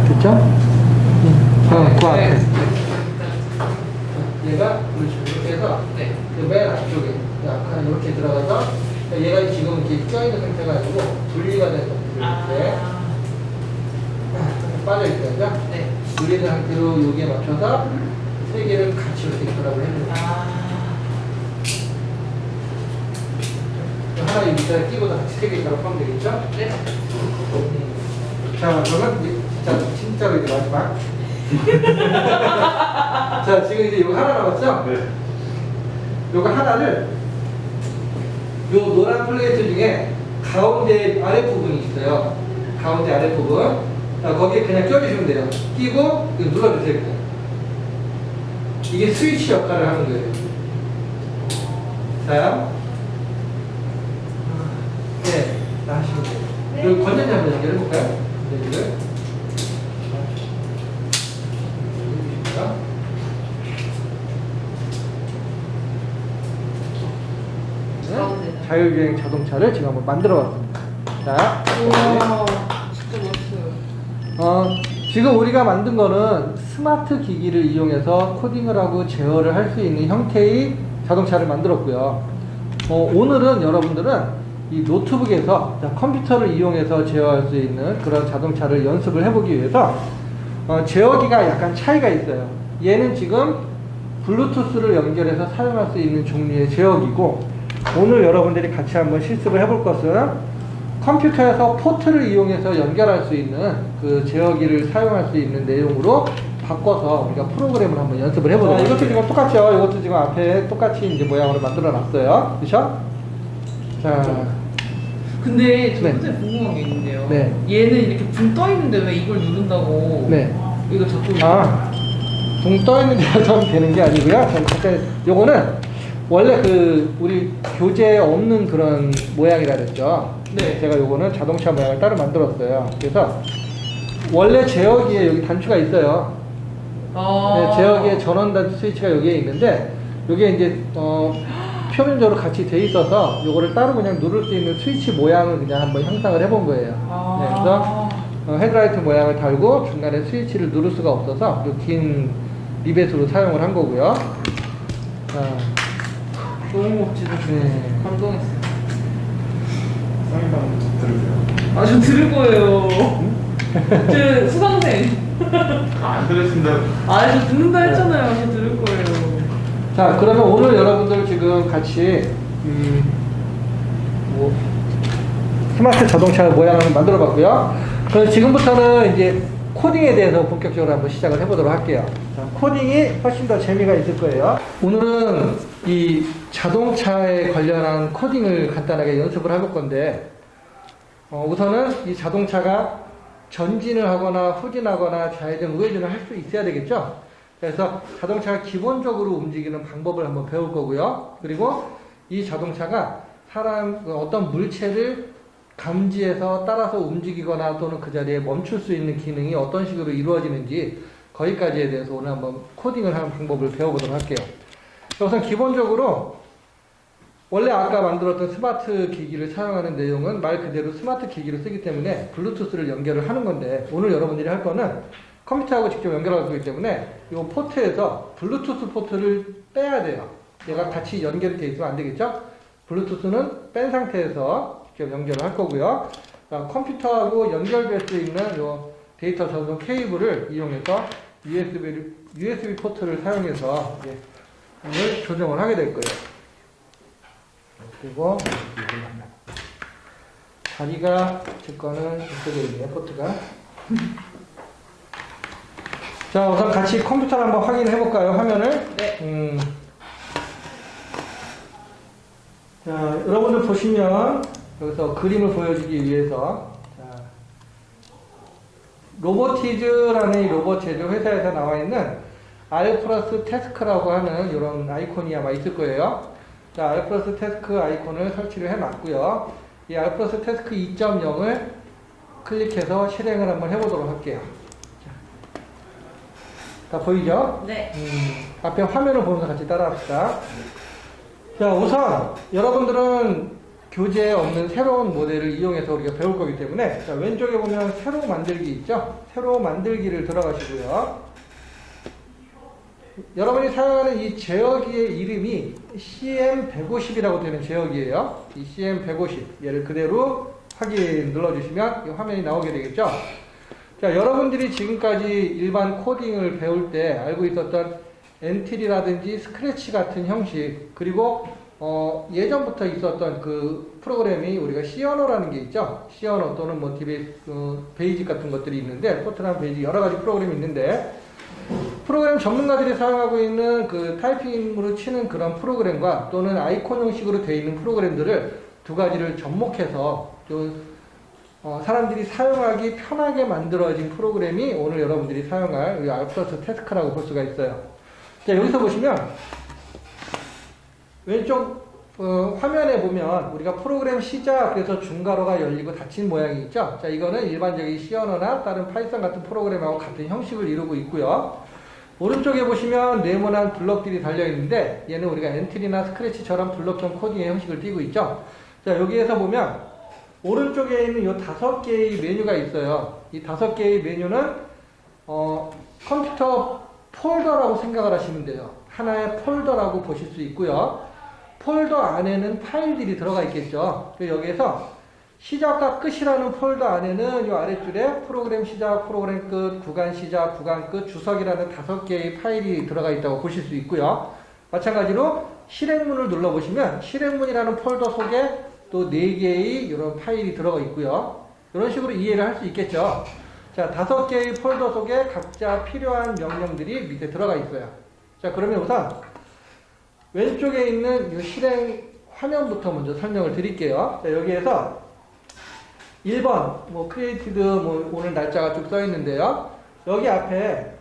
됐죠? 그 앞에. 얘가 이렇게 해서 네. 맨 앞쪽에 약간 이렇게 들어가서 얘가 지금 이렇게 껴있는 상태가 아니고 분리가 된 상태로 이렇게 빠져있거든요. 네. 분리된 상태로 여기에 맞춰서 3개를 같이 이렇게 결합을 해줍니다. 하나 이 밑에 끼고 다 같이 3개 작업하면 되겠죠? 네. 자, 그러면 이제 진짜로 이제 마지막. 자, 지금 이제 이거 하나 남았죠? 네. 요거 하나를 요 노란 플레이트 중에 가운데 아랫부분이 있어요. 가운데 아랫부분. 자, 거기에 그냥 껴주시면 돼요. 끼고 이거 눌러주세요. 그냥. 이게 스위치 역할을 하는 거예요. 자, 네, 하시면 돼요. 그리고 건전지 한번 연결해볼까요? 건전지를. 자율주행 자동차를 지금 한번 만들어 봤습니다. 자, 우와, 진짜 멋있어요. 지금 우리가 만든 거는 스마트 기기를 이용해서 코딩을 하고 제어를 할 수 있는 형태의 자동차를 만들었고요. 오늘은 여러분들은 이 노트북에서 컴퓨터를 이용해서 제어할 수 있는 그런 자동차를 연습을 해보기 위해서 제어기가 약간 차이가 있어요. 얘는 지금 블루투스를 연결해서 사용할 수 있는 종류의 제어기고, 오늘 여러분들이 같이 한번 실습을 해볼 것은 컴퓨터에서 포트를 이용해서 연결할 수 있는 그 제어기를 사용할 수 있는 내용으로 바꿔서 우리가 프로그램을 한번 연습을 해보도록 하겠습니다. 이것도 지금 똑같죠? 이것도 지금 앞에 똑같이 이제 모양으로 만들어 놨어요. 그렇죠? 자, 근데 저 네. 혼자 궁금한 게 있는데요. 네. 얘는 이렇게 붕 떠 있는데 왜 이걸 누른다고? 네. 이거 자꾸 붕 떠 있는 데서 하면 되는 게 아니고요. 잠깐, 요거는 원래 그 우리 교재에 없는 그런 모양이라 그랬죠. 네. 제가 요거는 자동차 모양을 따로 만들었어요. 그래서 원래 제어기에 여기 단추가 있어요. 네, 제어기에 전원 단추 스위치가 여기에 있는데, 요게 이제 표면적으로 같이 돼 있어서 요거를 따로 그냥 누를 수 있는 스위치 모양을 그냥 한번 형상을 해본 거예요. 네, 그래서 헤드라이트 모양을 달고 중간에 스위치를 누를 수가 없어서 요 긴 리벳으로 사용을 한 거고요. 자, 너무 멋지다. 네. 감동했어요. 상담 들으세요. 아, 저 들을 거예요. 저 수강생. 안 들으신다. 아, 저 듣는다 했잖아요. 저 들을 거예요. 자, 그러면 오늘 여러분들 지금 같이 스마트 자동차 모양을 만들어 봤고요. 그럼 지금부터는 이제 코딩에 대해서 본격적으로 한번 시작을 해보도록 할게요. 자, 코딩이 훨씬 더 재미가 있을 거예요. 오늘은 이 자동차에 관련한 코딩을 간단하게 연습을 해볼 건데, 우선은 이 자동차가 전진을 하거나 후진하거나 좌회전, 우회전을 할 수 있어야 되겠죠? 그래서 자동차가 기본적으로 움직이는 방법을 한번 배울 거고요. 그리고 이 자동차가 어떤 물체를 감지해서 따라서 움직이거나 또는 그 자리에 멈출 수 있는 기능이 어떤 식으로 이루어지는지, 거기까지에 대해서 오늘 한번 코딩을 하는 방법을 배워보도록 할게요. 우선 기본적으로 원래 아까 만들었던 스마트 기기를 사용하는 내용은 말 그대로 스마트 기기를 쓰기 때문에 블루투스를 연결을 하는 건데, 오늘 여러분들이 할 거는 컴퓨터하고 직접 연결할 거기 때문에 이 포트에서 블루투스 포트를 빼야 돼요. 얘가 같이 연결이 돼 있으면 안 되겠죠? 블루투스는 뺀 상태에서 직접 연결을 할 거고요. 컴퓨터하고 연결될 수 있는 이 데이터 전송 케이블을 이용해서 USB 포트를 사용해서 이제 오늘 조정을 하게 될 거예요. 그리고 자리가 제 거는 이쪽에 있네요, 포트가. 자, 우선 같이 컴퓨터를 한번 확인해 볼까요, 화면을? 네. 자, 여러분들 보시면 여기서 그림을 보여주기 위해서, 자, 로보티즈라는 이 로봇 제조 회사에서 나와 있는 R+ 태스크라고 하는 이런 아이콘이 아마 있을 거예요. 자, R+ 태스크 아이콘을 설치를 해 놨고요. 이 R+ 태스크 2.0을 클릭해서 실행을 한번 해보도록 할게요. 자, 보이죠? 네. 앞에 화면을 보면서 같이 따라 합시다. 자, 우선 여러분들은 교재에 없는 새로운 모델을 이용해서 우리가 배울 거기 때문에, 자, 왼쪽에 보면 새로 만들기 있죠? 새로 만들기를 들어가시고요. 여러분이 사용하는 이 제어기의 이름이 CM150이라고 되는 제어기예요. 이 CM150, 얘를 그대로 확인 눌러주시면 이 화면이 나오게 되겠죠? 자, 여러분들이 지금까지 일반 코딩을 배울 때 알고 있었던 엔트리라든지 스크래치 같은 형식, 그리고 예전부터 있었던 그 프로그램이 우리가 시어너라는 게 있죠. 시어너 또는 뭐 베이직 같은 것들이 있는데, 포트란 베이직 여러 가지 프로그램이 있는데, 프로그램 전문가들이 사용하고 있는 그 타이핑으로 치는 그런 프로그램과 또는 아이콘 형식으로 되어 있는 프로그램들을 두 가지를 접목해서 사람들이 사용하기 편하게 만들어진 프로그램이 오늘 여러분들이 사용할 우리 알프러스 태스크라고 볼 수가 있어요. 자, 여기서 보시면 왼쪽 화면에 보면 우리가 프로그램 시작에서 중괄호가 열리고 닫힌 모양이 있죠. 자, 이거는 일반적인 시어너나 다른 파이썬 같은 프로그램하고 같은 형식을 이루고 있고요. 오른쪽에 보시면 네모난 블럭들이 달려있는데 얘는 우리가 엔트리나 스크래치처럼 블럭형 코딩의 형식을 띄고 있죠. 자, 여기에서 보면 오른쪽에 있는 이 5개의 메뉴가 있어요. 이 5개의 메뉴는 컴퓨터 폴더라고 생각을 하시면 돼요. 하나의 폴더라고 보실 수 있고요. 폴더 안에는 파일들이 들어가 있겠죠. 여기에서 시작과 끝이라는 폴더 안에는 이 아랫줄에 프로그램 시작, 프로그램 끝, 구간 시작, 구간 끝, 주석이라는 5개의 파일이 들어가 있다고 보실 수 있고요. 마찬가지로 실행문을 눌러보시면 실행문이라는 폴더 속에 또 4개의 이런 파일이 들어가 있고요. 이런 식으로 이해를 할 수 있겠죠. 자, 5개의 폴더 속에 각자 필요한 명령들이 밑에 들어가 있어요. 자, 그러면 우선 왼쪽에 있는 이 실행 화면부터 먼저 설명을 드릴게요. 자, 여기에서 1번, 크리에이티드, 오늘 날짜가 쭉 써 있는데요. 여기 앞에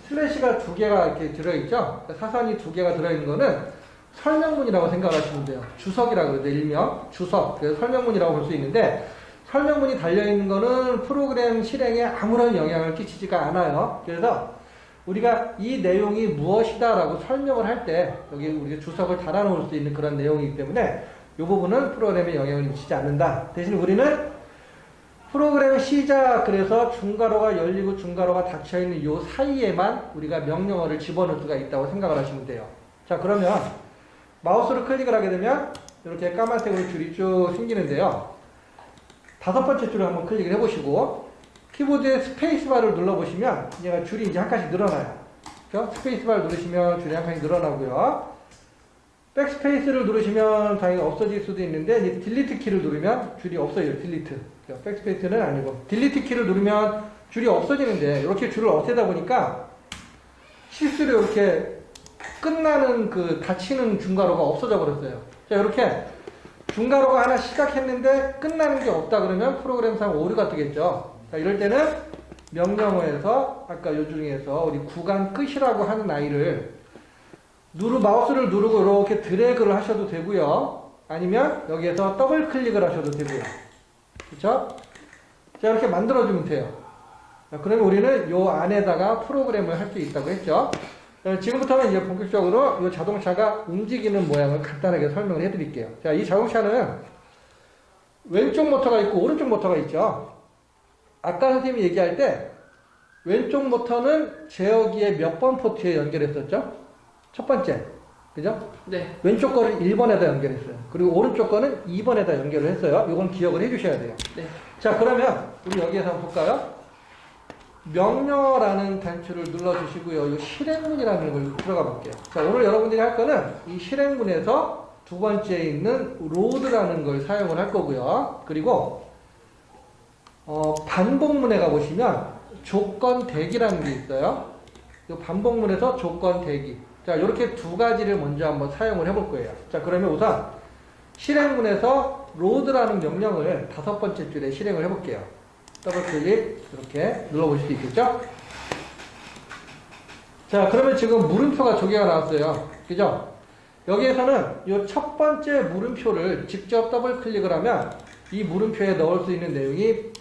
슬래시가 2개가 이렇게 들어있죠? 사선이 2개가 들어있는 거는 설명문이라고 생각하시면 돼요. 주석이라고 그러죠. 일명. 주석. 그래서 설명문이라고 볼 수 있는데, 설명문이 달려있는 거는 프로그램 실행에 아무런 영향을 끼치지가 않아요. 그래서 우리가 이 내용이 무엇이다 라고 설명을 할 때, 여기 우리가 주석을 달아놓을 수 있는 그런 내용이기 때문에, 이 부분은 프로그램에 영향을 미치지 않는다. 대신 우리는 프로그램 시작, 그래서 중괄호가 열리고 중괄호가 닫혀있는 이 사이에만 우리가 명령어를 집어넣을 수가 있다고 생각을 하시면 돼요. 자, 그러면 마우스로 클릭을 하게 되면 이렇게 까만색으로 줄이 쭉 생기는데요. 5번째 줄을 한번 클릭을 해보시고 키보드에 스페이스바를 눌러보시면 얘가 줄이 이제 한 칸씩 늘어나요. 그렇죠? 스페이스바를 누르시면 줄이 한 칸씩 늘어나고요. 백스페이스를 누르시면 당연히 없어질 수도 있는데 이제 딜리트 키를 누르면 줄이 없어져요. 딜리트. 백스페이스는 아니고 딜리트 키를 누르면 줄이 없어지는데 이렇게 줄을 없애다 보니까 실수로 이렇게 끝나는 그 닫히는 중괄호가 없어져 버렸어요. 자, 이렇게 중괄호가 하나 시작했는데 끝나는 게 없다 그러면 프로그램상 오류가 뜨겠죠. 자, 이럴 때는 명령어에서 아까 요 중에서 우리 구간 끝이라고 하는 아이를 마우스를 누르고 이렇게 드래그를 하셔도 되고요. 아니면 여기에서 더블 클릭을 하셔도 되고요. 그렇죠? 자, 이렇게 만들어주면 돼요. 자, 그러면 우리는 요 안에다가 프로그램을 할 수 있다고 했죠. 자, 지금부터는 이제 본격적으로 이 자동차가 움직이는 모양을 간단하게 설명을 해드릴게요. 자, 이 자동차는 왼쪽 모터가 있고 오른쪽 모터가 있죠. 아까 선생님이 얘기할 때 왼쪽 모터는 제어기의 몇 번 포트에 연결했었죠? 첫 번째. 그죠? 네. 왼쪽 거를 1번에다 연결했어요. 그리고 오른쪽 거는 2번에다 연결을 했어요. 이건 기억을 해주셔야 돼요. 네. 자, 그러면 우리 여기에서 한번 볼까요? 명령어라는 단추를 눌러주시고요. 이 실행문이라는 걸 들어가 볼게요. 자, 오늘 여러분들이 할 거는 이 실행문에서 두 번째에 있는 로드라는 걸 사용을 할 거고요. 그리고 반복문에 가보시면 조건 대기라는 게 있어요. 이 반복문에서 조건 대기. 자, 이렇게 두 가지를 먼저 한번 사용을 해볼 거예요. 자, 그러면 우선 실행문에서 로드라는 명령을 5번째 줄에 실행을 해볼게요. 더블 클릭 이렇게 눌러보실 수 있겠죠? 자, 그러면 지금 물음표가 2개가 나왔어요. 그죠? 여기에서는 이 첫 번째 물음표를 직접 더블 클릭을 하면 이 물음표에 넣을 수 있는 내용이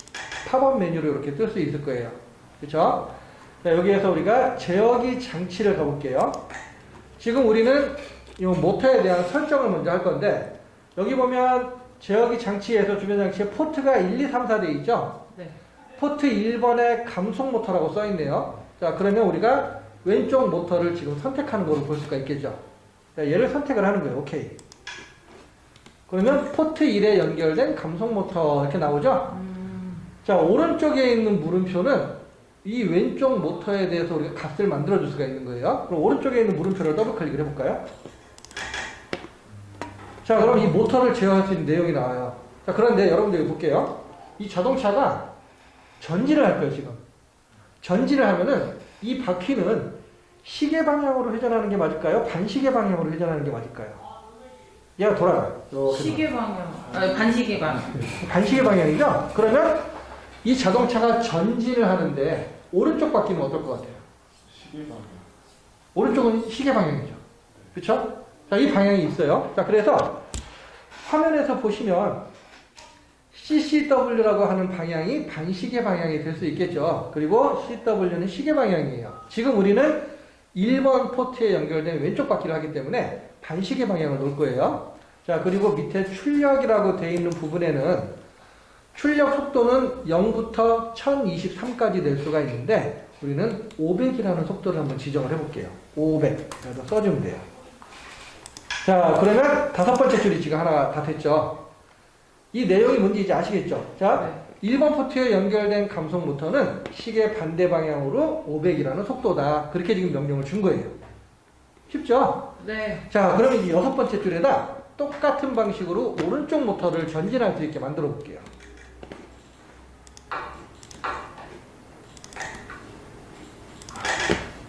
팝업 메뉴로 이렇게 뜰 수 있을 거예요. 그렇죠? 자, 여기에서 우리가 제어기 장치를 가볼게요. 지금 우리는 이 모터에 대한 설정을 먼저 할 건데 여기 보면 제어기 장치에서 주변 장치에 포트가 1, 2, 3, 4 돼 있죠? 네. 포트 1번에 감속 모터라고 써 있네요. 자, 그러면 우리가 왼쪽 모터를 지금 선택하는 걸로 볼 수가 있겠죠. 자, 얘를 선택을 하는 거예요. 오케이. 그러면 포트 1에 연결된 감속 모터 이렇게 나오죠? 자, 오른쪽에 있는 물음표는 이 왼쪽 모터에 대해서 우리가 값을 만들어줄 수가 있는 거예요. 그럼 오른쪽에 있는 물음표를 더블 클릭을 해볼까요? 자, 그럼 이 모터를 제어할 수 있는 내용이 나와요. 자, 그런데 여러분들 볼게요. 이 자동차가 전지를 할 거예요, 지금. 전지를 하면은 이 바퀴는 시계 방향으로 회전하는 게 맞을까요? 반시계 방향으로 회전하는 게 맞을까요? 얘가 돌아가요. 이렇게 시계 방향, 아니 반시계 방향. 반시계 방향이죠? 그러면 이 자동차가 전진을 하는데 오른쪽 바퀴는 어떨 것 같아요? 시계 방향. 오른쪽은 시계 방향이죠. 그렇죠? 자, 이 방향이 있어요. 자, 그래서 화면에서 보시면 CCW라고 하는 방향이 반시계 방향이 될 수 있겠죠. 그리고 CW는 시계 방향이에요. 지금 우리는 1번 포트에 연결된 왼쪽 바퀴를 하기 때문에 반시계 방향을 놓을 거예요. 자, 그리고 밑에 출력이라고 되어 있는 부분에는 출력 속도는 0부터 1023까지 될 수가 있는데 우리는 500이라는 속도를 한번 지정을 해볼게요. 500. 그래서 써주면 돼요. 자, 그러면 다섯 번째 줄이 지금 하나 다 됐죠. 이 내용이 뭔지 이제 아시겠죠? 자, 1번 포트에 연결된 감속 모터는 시계 반대 방향으로 500이라는 속도다. 그렇게 지금 명령을 준 거예요. 쉽죠? 네. 자, 그러면 이제 여섯 번째 줄에다 똑같은 방식으로 오른쪽 모터를 전진할 수 있게 만들어 볼게요.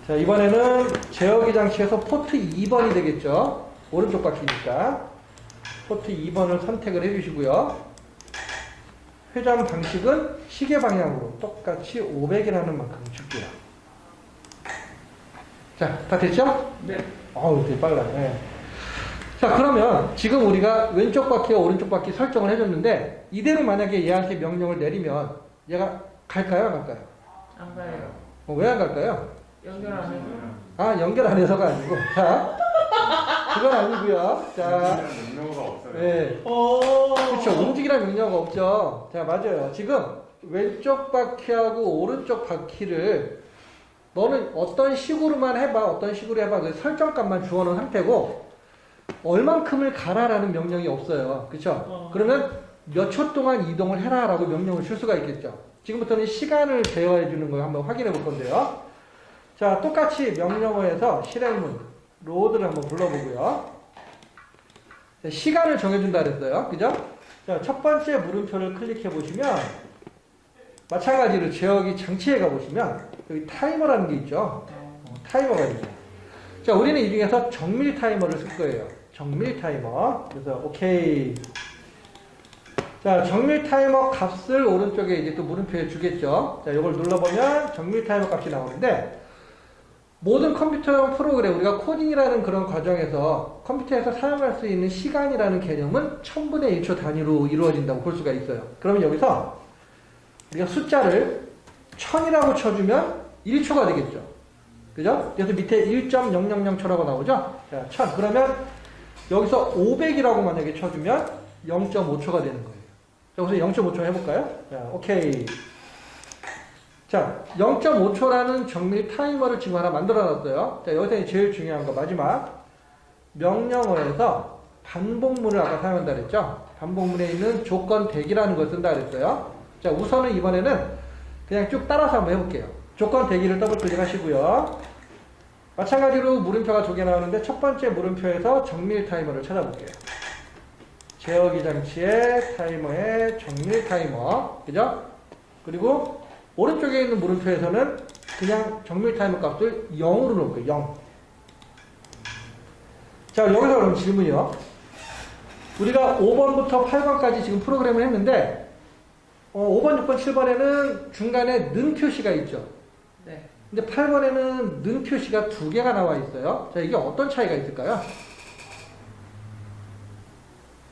자, 이번에는 제어기 장치에서 포트 2번이 되겠죠. 오른쪽 바퀴니까. 포트 2번을 선택을 해주시고요. 회전 방식은 시계 방향으로 똑같이 500이라는 만큼 줄게요. 자, 다 됐죠? 네. 어우, 되게 빨라. 네. 자, 그러면 지금 우리가 왼쪽 바퀴와 오른쪽 바퀴 설정을 해줬는데 이대로 만약에 얘한테 명령을 내리면 얘가 갈까요? 안 갈까요? 안 가요. 왜 안 갈까요? 연결 안 해서. 아, 연결 안 해서가 아니고. 자, 그건 아니고요. 자, 명령어가 없어요. 네. 그렇죠. 움직이라는 명령어가 없죠. 자, 맞아요. 지금 왼쪽 바퀴하고 오른쪽 바퀴를 너는 어떤 식으로만 해봐, 어떤 식으로 해봐. 그 설정값만 주어놓은 상태고 얼만큼을 가라라는 명령이 없어요. 그렇죠? 그러면 몇 초 동안 이동을 해라라고 명령을 줄 수가 있겠죠. 지금부터는 시간을 제어해 주는 걸 한번 확인해 볼 건데요. 자, 똑같이 명령어에서 실행문 로드를 한번 불러보고요. 자, 시간을 정해준다 그랬어요. 그죠? 자, 첫 번째 물음표를 클릭해 보시면 마찬가지로 제어기 장치에 가보시면 여기 타이머라는 게 있죠. 타이머가 있네요. 자, 우리는 이 중에서 정밀 타이머를 쓸 거예요. 정밀 타이머. 그래서 오케이. 자, 정밀 타이머 값을 오른쪽에 이제 또 물음표에 주겠죠. 자, 이걸 눌러보면 정밀 타이머 값이 나오는데 모든 컴퓨터용 프로그램, 우리가 코딩이라는 그런 과정에서 컴퓨터에서 사용할 수 있는 시간이라는 개념은 1000분의 1초 단위로 이루어진다고 볼 수가 있어요. 그러면 여기서 우리가 숫자를 1000이라고 쳐주면 1초가 되겠죠. 그죠? 그래서 밑에 1.000초라고 나오죠? 자, 1000. 그러면 여기서 500이라고 만약에 쳐주면 0.5초가 되는 거예요. 자, 여기서 0.5초 해볼까요? 자, 오케이. 자, 0.5초라는 정밀 타이머를 지금 하나 만들어 놨어요. 자, 여기서 제일 중요한 거 마지막 명령어에서 반복문을 아까 사용한다 그랬죠? 반복문에 있는 조건 대기라는 걸 쓴다 그랬어요. 자, 우선은 이번에는 그냥 쭉 따라서 한번 해볼게요. 조건 대기를 더블 클릭하시고요. 마찬가지로 물음표가 두 개 나오는데 첫 번째 물음표에서 정밀 타이머를 찾아볼게요. 제어기 장치의 타이머의 정밀 타이머, 그죠? 그리고 오른쪽에 있는 물음표에서는 그냥 정밀 타이머 값을 0으로 놓을 거예요. 0. 자, 여기서 그럼 질문이요. 우리가 5번부터 8번까지 지금 프로그램을 했는데 5번, 6번, 7번에는 중간에 는 표시가 있죠. 네. 근데 8번에는 는 표시가 두 개가 나와 있어요. 자, 이게 어떤 차이가 있을까요?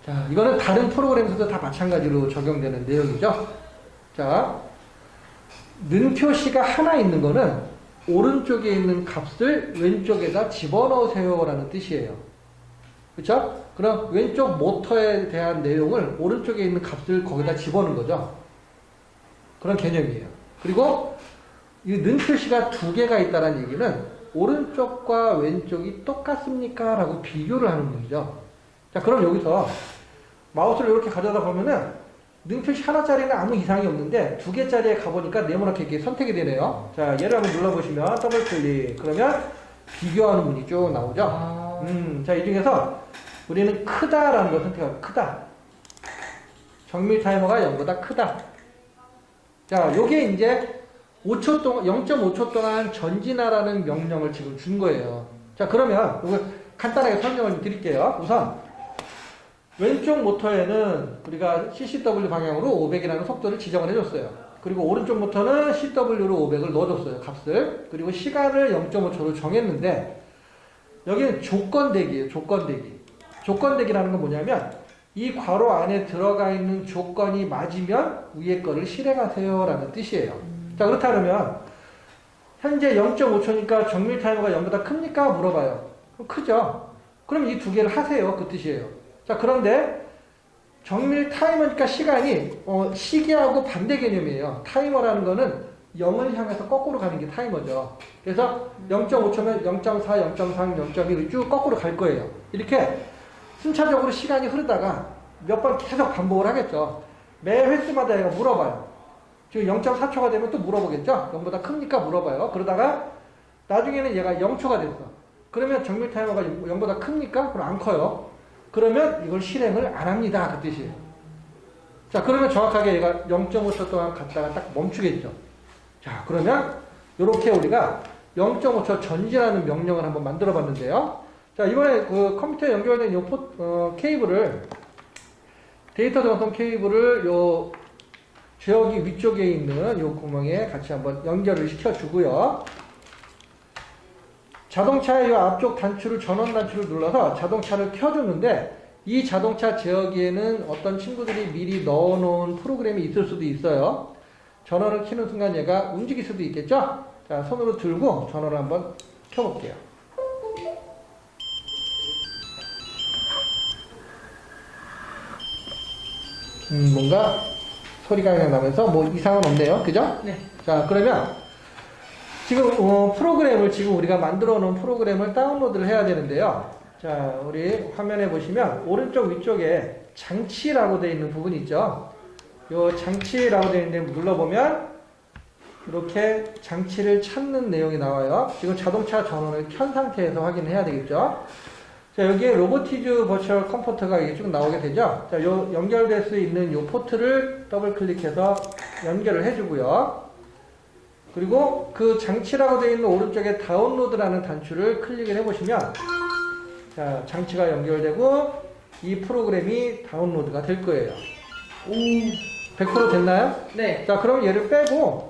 자, 이거는 다른 프로그램에서도 다 마찬가지로 적용되는 내용이죠. 자, 는 표시가 하나 있는 거는 오른쪽에 있는 값을 왼쪽에다 집어넣으세요라는 뜻이에요. 그렇죠? 그럼 왼쪽 모터에 대한 내용을 오른쪽에 있는 값을 거기다 집어넣는 거죠. 그런 개념이에요. 그리고 이 는 표시가 두 개가 있다는 얘기는 오른쪽과 왼쪽이 똑같습니까? 라고 비교를 하는 얘기죠. 자, 그럼 여기서 마우스를 이렇게 가져다 보면은 는 표시 하나짜리는 아무 이상이 없는데 두 개짜리에 가보니까 네모나게 이렇게 선택이 되네요. 자, 얘를 한번 눌러보시면 더블 클릭. 그러면 비교하는 문이 쭉 나오죠. 자, 이 중에서 우리는 크다라는 걸 선택하고 크다. 정밀 타이머가 0보다 크다. 자, 요게 이제 5초 동안 0.5초 동안 전진하라는 명령을 지금 준 거예요. 자, 그러면 이거 간단하게 설명을 좀 드릴게요. 우선 왼쪽 모터에는 우리가 CCW 방향으로 500이라는 속도를 지정을 해줬어요. 그리고 오른쪽 모터는 CW로 500을 넣어줬어요. 값을. 그리고 시간을 0.5초로 정했는데 여기는 조건대기예요. 조건대기. 조건대기라는 건 뭐냐면 이 괄호 안에 들어가 있는 조건이 맞으면 위에 거를 실행하세요 라는 뜻이에요. 자, 그렇다면 현재 0.5초니까 정밀 타이머가 0보다 큽니까? 물어봐요. 그럼 크죠? 그럼 이 두 개를 하세요. 그 뜻이에요. 자, 그런데 정밀 타이머니까 시간이 시계하고 반대 개념이에요. 타이머라는 거는 0을 향해서 거꾸로 가는 게 타이머죠. 그래서 0.5초면 0.4, 0.3, 0.1을 쭉 거꾸로 갈 거예요. 이렇게 순차적으로 시간이 흐르다가 몇 번 계속 반복을 하겠죠. 매 횟수마다 얘가 물어봐요. 지금 0.4초가 되면 또 물어보겠죠. 0보다 큽니까? 물어봐요. 그러다가 나중에는 얘가 0초가 됐어. 그러면 정밀 타이머가 0보다 큽니까? 그럼 안 커요. 그러면 이걸 실행을 안 합니다. 그 뜻이에요. 자, 그러면 정확하게 얘가 0.5초 동안 갔다가 딱 멈추겠죠. 자, 그러면 이렇게 우리가 0.5초 전진하는 명령을 한번 만들어 봤는데요. 자, 이번에 그 컴퓨터에 연결된 요 케이블을, 데이터 전송 케이블을 요 제어기 위쪽에 있는 요 구멍에 같이 한번 연결을 시켜주고요. 자동차의 요 앞쪽 단추를, 전원 단추를 눌러서 자동차를 켜주는데 이 자동차 제어기에는 어떤 친구들이 미리 넣어놓은 프로그램이 있을 수도 있어요. 전원을 켜는 순간 얘가 움직일 수도 있겠죠? 자, 손으로 들고 전원을 한번 켜볼게요. 뭔가 소리가 그냥 나면서 뭐 이상은 없네요. 그죠? 네. 자, 그러면 지금 프로그램을 지금 우리가 만들어 놓은 프로그램을 다운로드를 해야 되는데요. 자, 우리 화면에 보시면 오른쪽 위쪽에 장치라고 되어 있는 부분이 있죠. 요 장치라고 되어 있는 데 눌러보면 이렇게 장치를 찾는 내용이 나와요. 지금 자동차 전원을 켠 상태에서 확인을 해야 되겠죠. 자, 여기에 로보티즈 버추얼 컴포터가 이게 쭉 나오게 되죠. 자, 요 연결될 수 있는 요 포트를 더블 클릭해서 연결을 해주고요. 그리고 그 장치라고 되어 있는 오른쪽에 다운로드라는 단추를 클릭을 해보시면, 자, 장치가 연결되고 이 프로그램이 다운로드가 될 거예요. 100% 됐나요? 네. 자, 그럼 얘를 빼고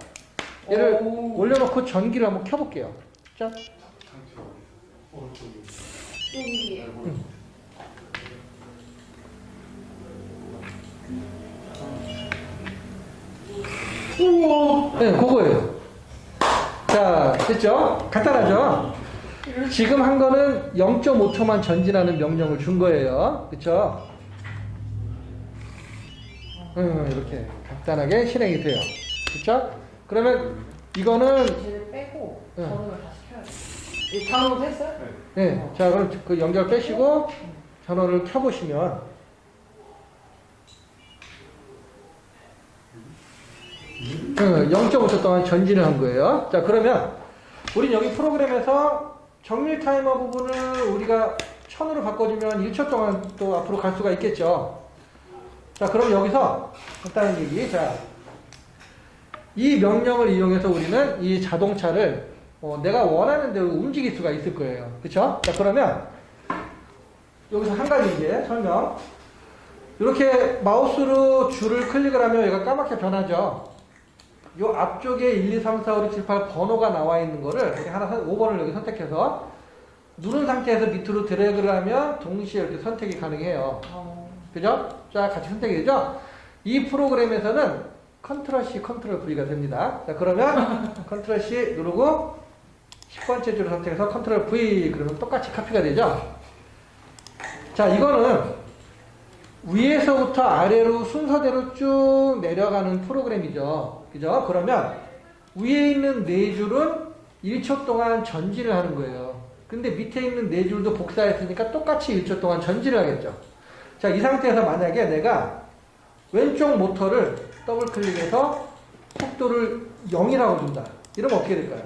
얘를 올려놓고 전기를 한번 켜볼게요. 자. 여기. 네, 그거예요. 자, 됐죠? 간단하죠? 지금 한 거는 0.5초만 전진하는 명령을 준 거예요. 그쵸? 이렇게 간단하게 실행이 돼요. 그쵸? 그러면 이거는, 쟤를 빼고 전원을 다시 켜야 돼. 이 다운로드 했어요? 네. 자, 그럼 그 연결 빼시고 전원을 켜보시면, 0.5초 동안 전진을 한 거예요. 자, 그러면 우린 여기 프로그램에서 정밀 타이머 부분을 우리가 1000으로 바꿔주면 1초 동안 또 앞으로 갈 수가 있겠죠. 자, 그럼 여기서 간단한 얘기. 자, 이 명령을 이용해서 우리는 이 자동차를 내가 원하는 대로 움직일 수가 있을 거예요. 그쵸? 자, 그러면 여기서 한 가지 이제 설명. 이렇게 마우스로 줄을 클릭을 하면 얘가 까맣게 변하죠. 요 앞쪽에 1, 2, 3, 4, 5, 6, 7, 8 번호가 나와 있는 거를 이렇게 하나 5번을 여기 선택해서 누른 상태에서 밑으로 드래그를 하면 동시에 이렇게 선택이 가능해요. 그죠? 자, 같이 선택이 되죠? 이 프로그램에서는 컨트롤 C, 컨트롤 V가 됩니다. 자, 그러면 컨트롤 C 누르고 10번째 줄을 선택해서 컨트롤 V 그러면 똑같이 카피가 되죠? 자, 이거는 위에서부터 아래로 순서대로 쭉 내려가는 프로그램이죠. 그죠? 그러면 위에 있는 네 줄은 1초 동안 전진을 하는 거예요. 근데 밑에 있는 네 줄도 복사했으니까 똑같이 1초 동안 전진을 하겠죠. 자, 이 상태에서 만약에 내가 왼쪽 모터를 더블 클릭해서 속도를 0이라고 준다. 이러면 어떻게 될까요?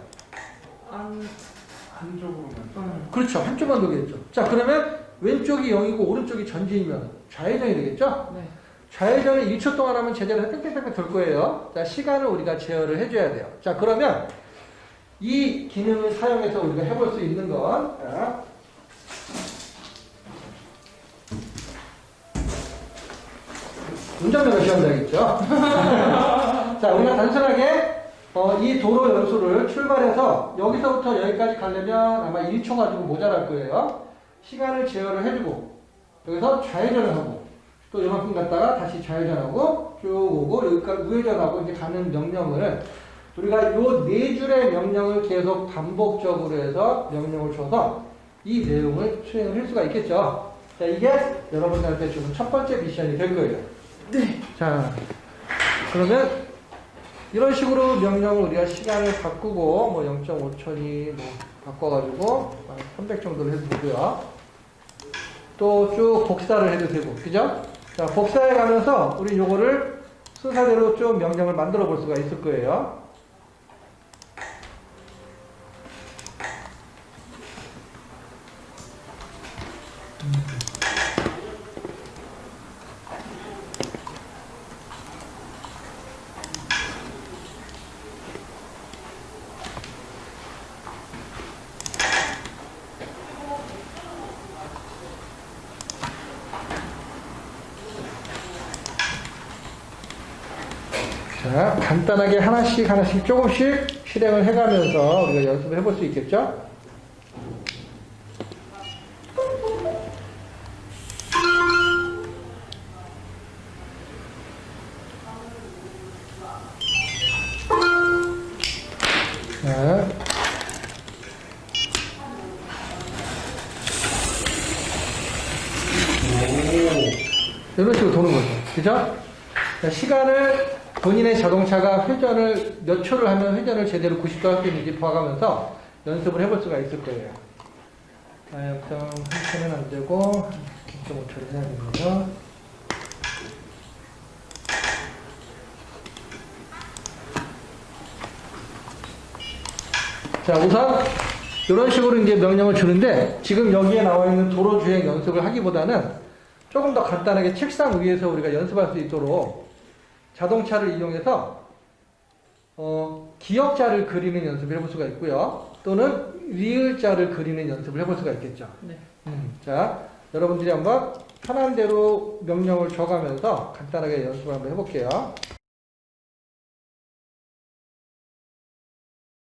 한쪽으로만. 그렇죠. 한쪽만 돌겠죠. 자, 그러면 왼쪽이 0이고 오른쪽이 전진이면 좌회전이 되겠죠? 네. 좌회전을 1초 동안 하면 제자리에서 뺑뺑뺑뺑 돌 거예요. 자, 시간을 우리가 제어를 해줘야 돼요. 자, 그러면 이 기능을 사용해서 우리가 해볼 수 있는 건, 자, 운전면허 시험 되겠죠? 자, 우리가 단순하게 이 도로 연수를 출발해서 여기서부터 여기까지 가려면 아마 1초 가지고 모자랄 거예요. 시간을 제어를 해주고 여기서 좌회전을 하고 또 이만큼 갔다가 다시 좌회전하고 쭉 오고 여기까지 우회전하고 이제 가는 명령을 우리가 요 네 줄의 명령을 계속 반복적으로 해서 명령을 줘서 이 내용을 수행을 할 수가 있겠죠. 자, 이게 여러분들한테 주는 첫 번째 미션이 될 거예요. 네. 자, 그러면 이런 식으로 명령을 우리가 시간을 바꾸고 뭐 0.5초니 뭐 바꿔가지고 300 정도로 해도 되고요. 또 쭉 복사를 해도 되고, 그죠? 자, 복사해 가면서 우리 요거를 순서대로 쭉 명령을 만들어 볼 수가 있을 거예요. 자, 간단하게 하나씩 조금씩 실행을 해가면서 우리가 연습을 해볼 수 있겠죠? 자, 이런 식으로 도는 거죠. 그죠? 자, 시간을 본인의 자동차가 회전을 몇 초를 하면 회전을 제대로 90도 할 수 있는지 봐가면서 연습을 해볼 수가 있을 거예요. 0.3초는 안 되고 0.5초를 해야 됩니다. 자, 우선 이런 식으로 이제 명령을 주는데 지금 여기에 나와 있는 도로 주행 연습을 하기보다는 조금 더 간단하게 책상 위에서 우리가 연습할 수 있도록 자동차를 이용해서 기역자를 그리는 연습을 해볼 수가 있고요. 또는 리을자를 그리는 연습을 해볼 수가 있겠죠. 네. 자, 여러분들이 한번 편한 대로 명령을 줘가면서 간단하게 연습을 한번 해볼게요.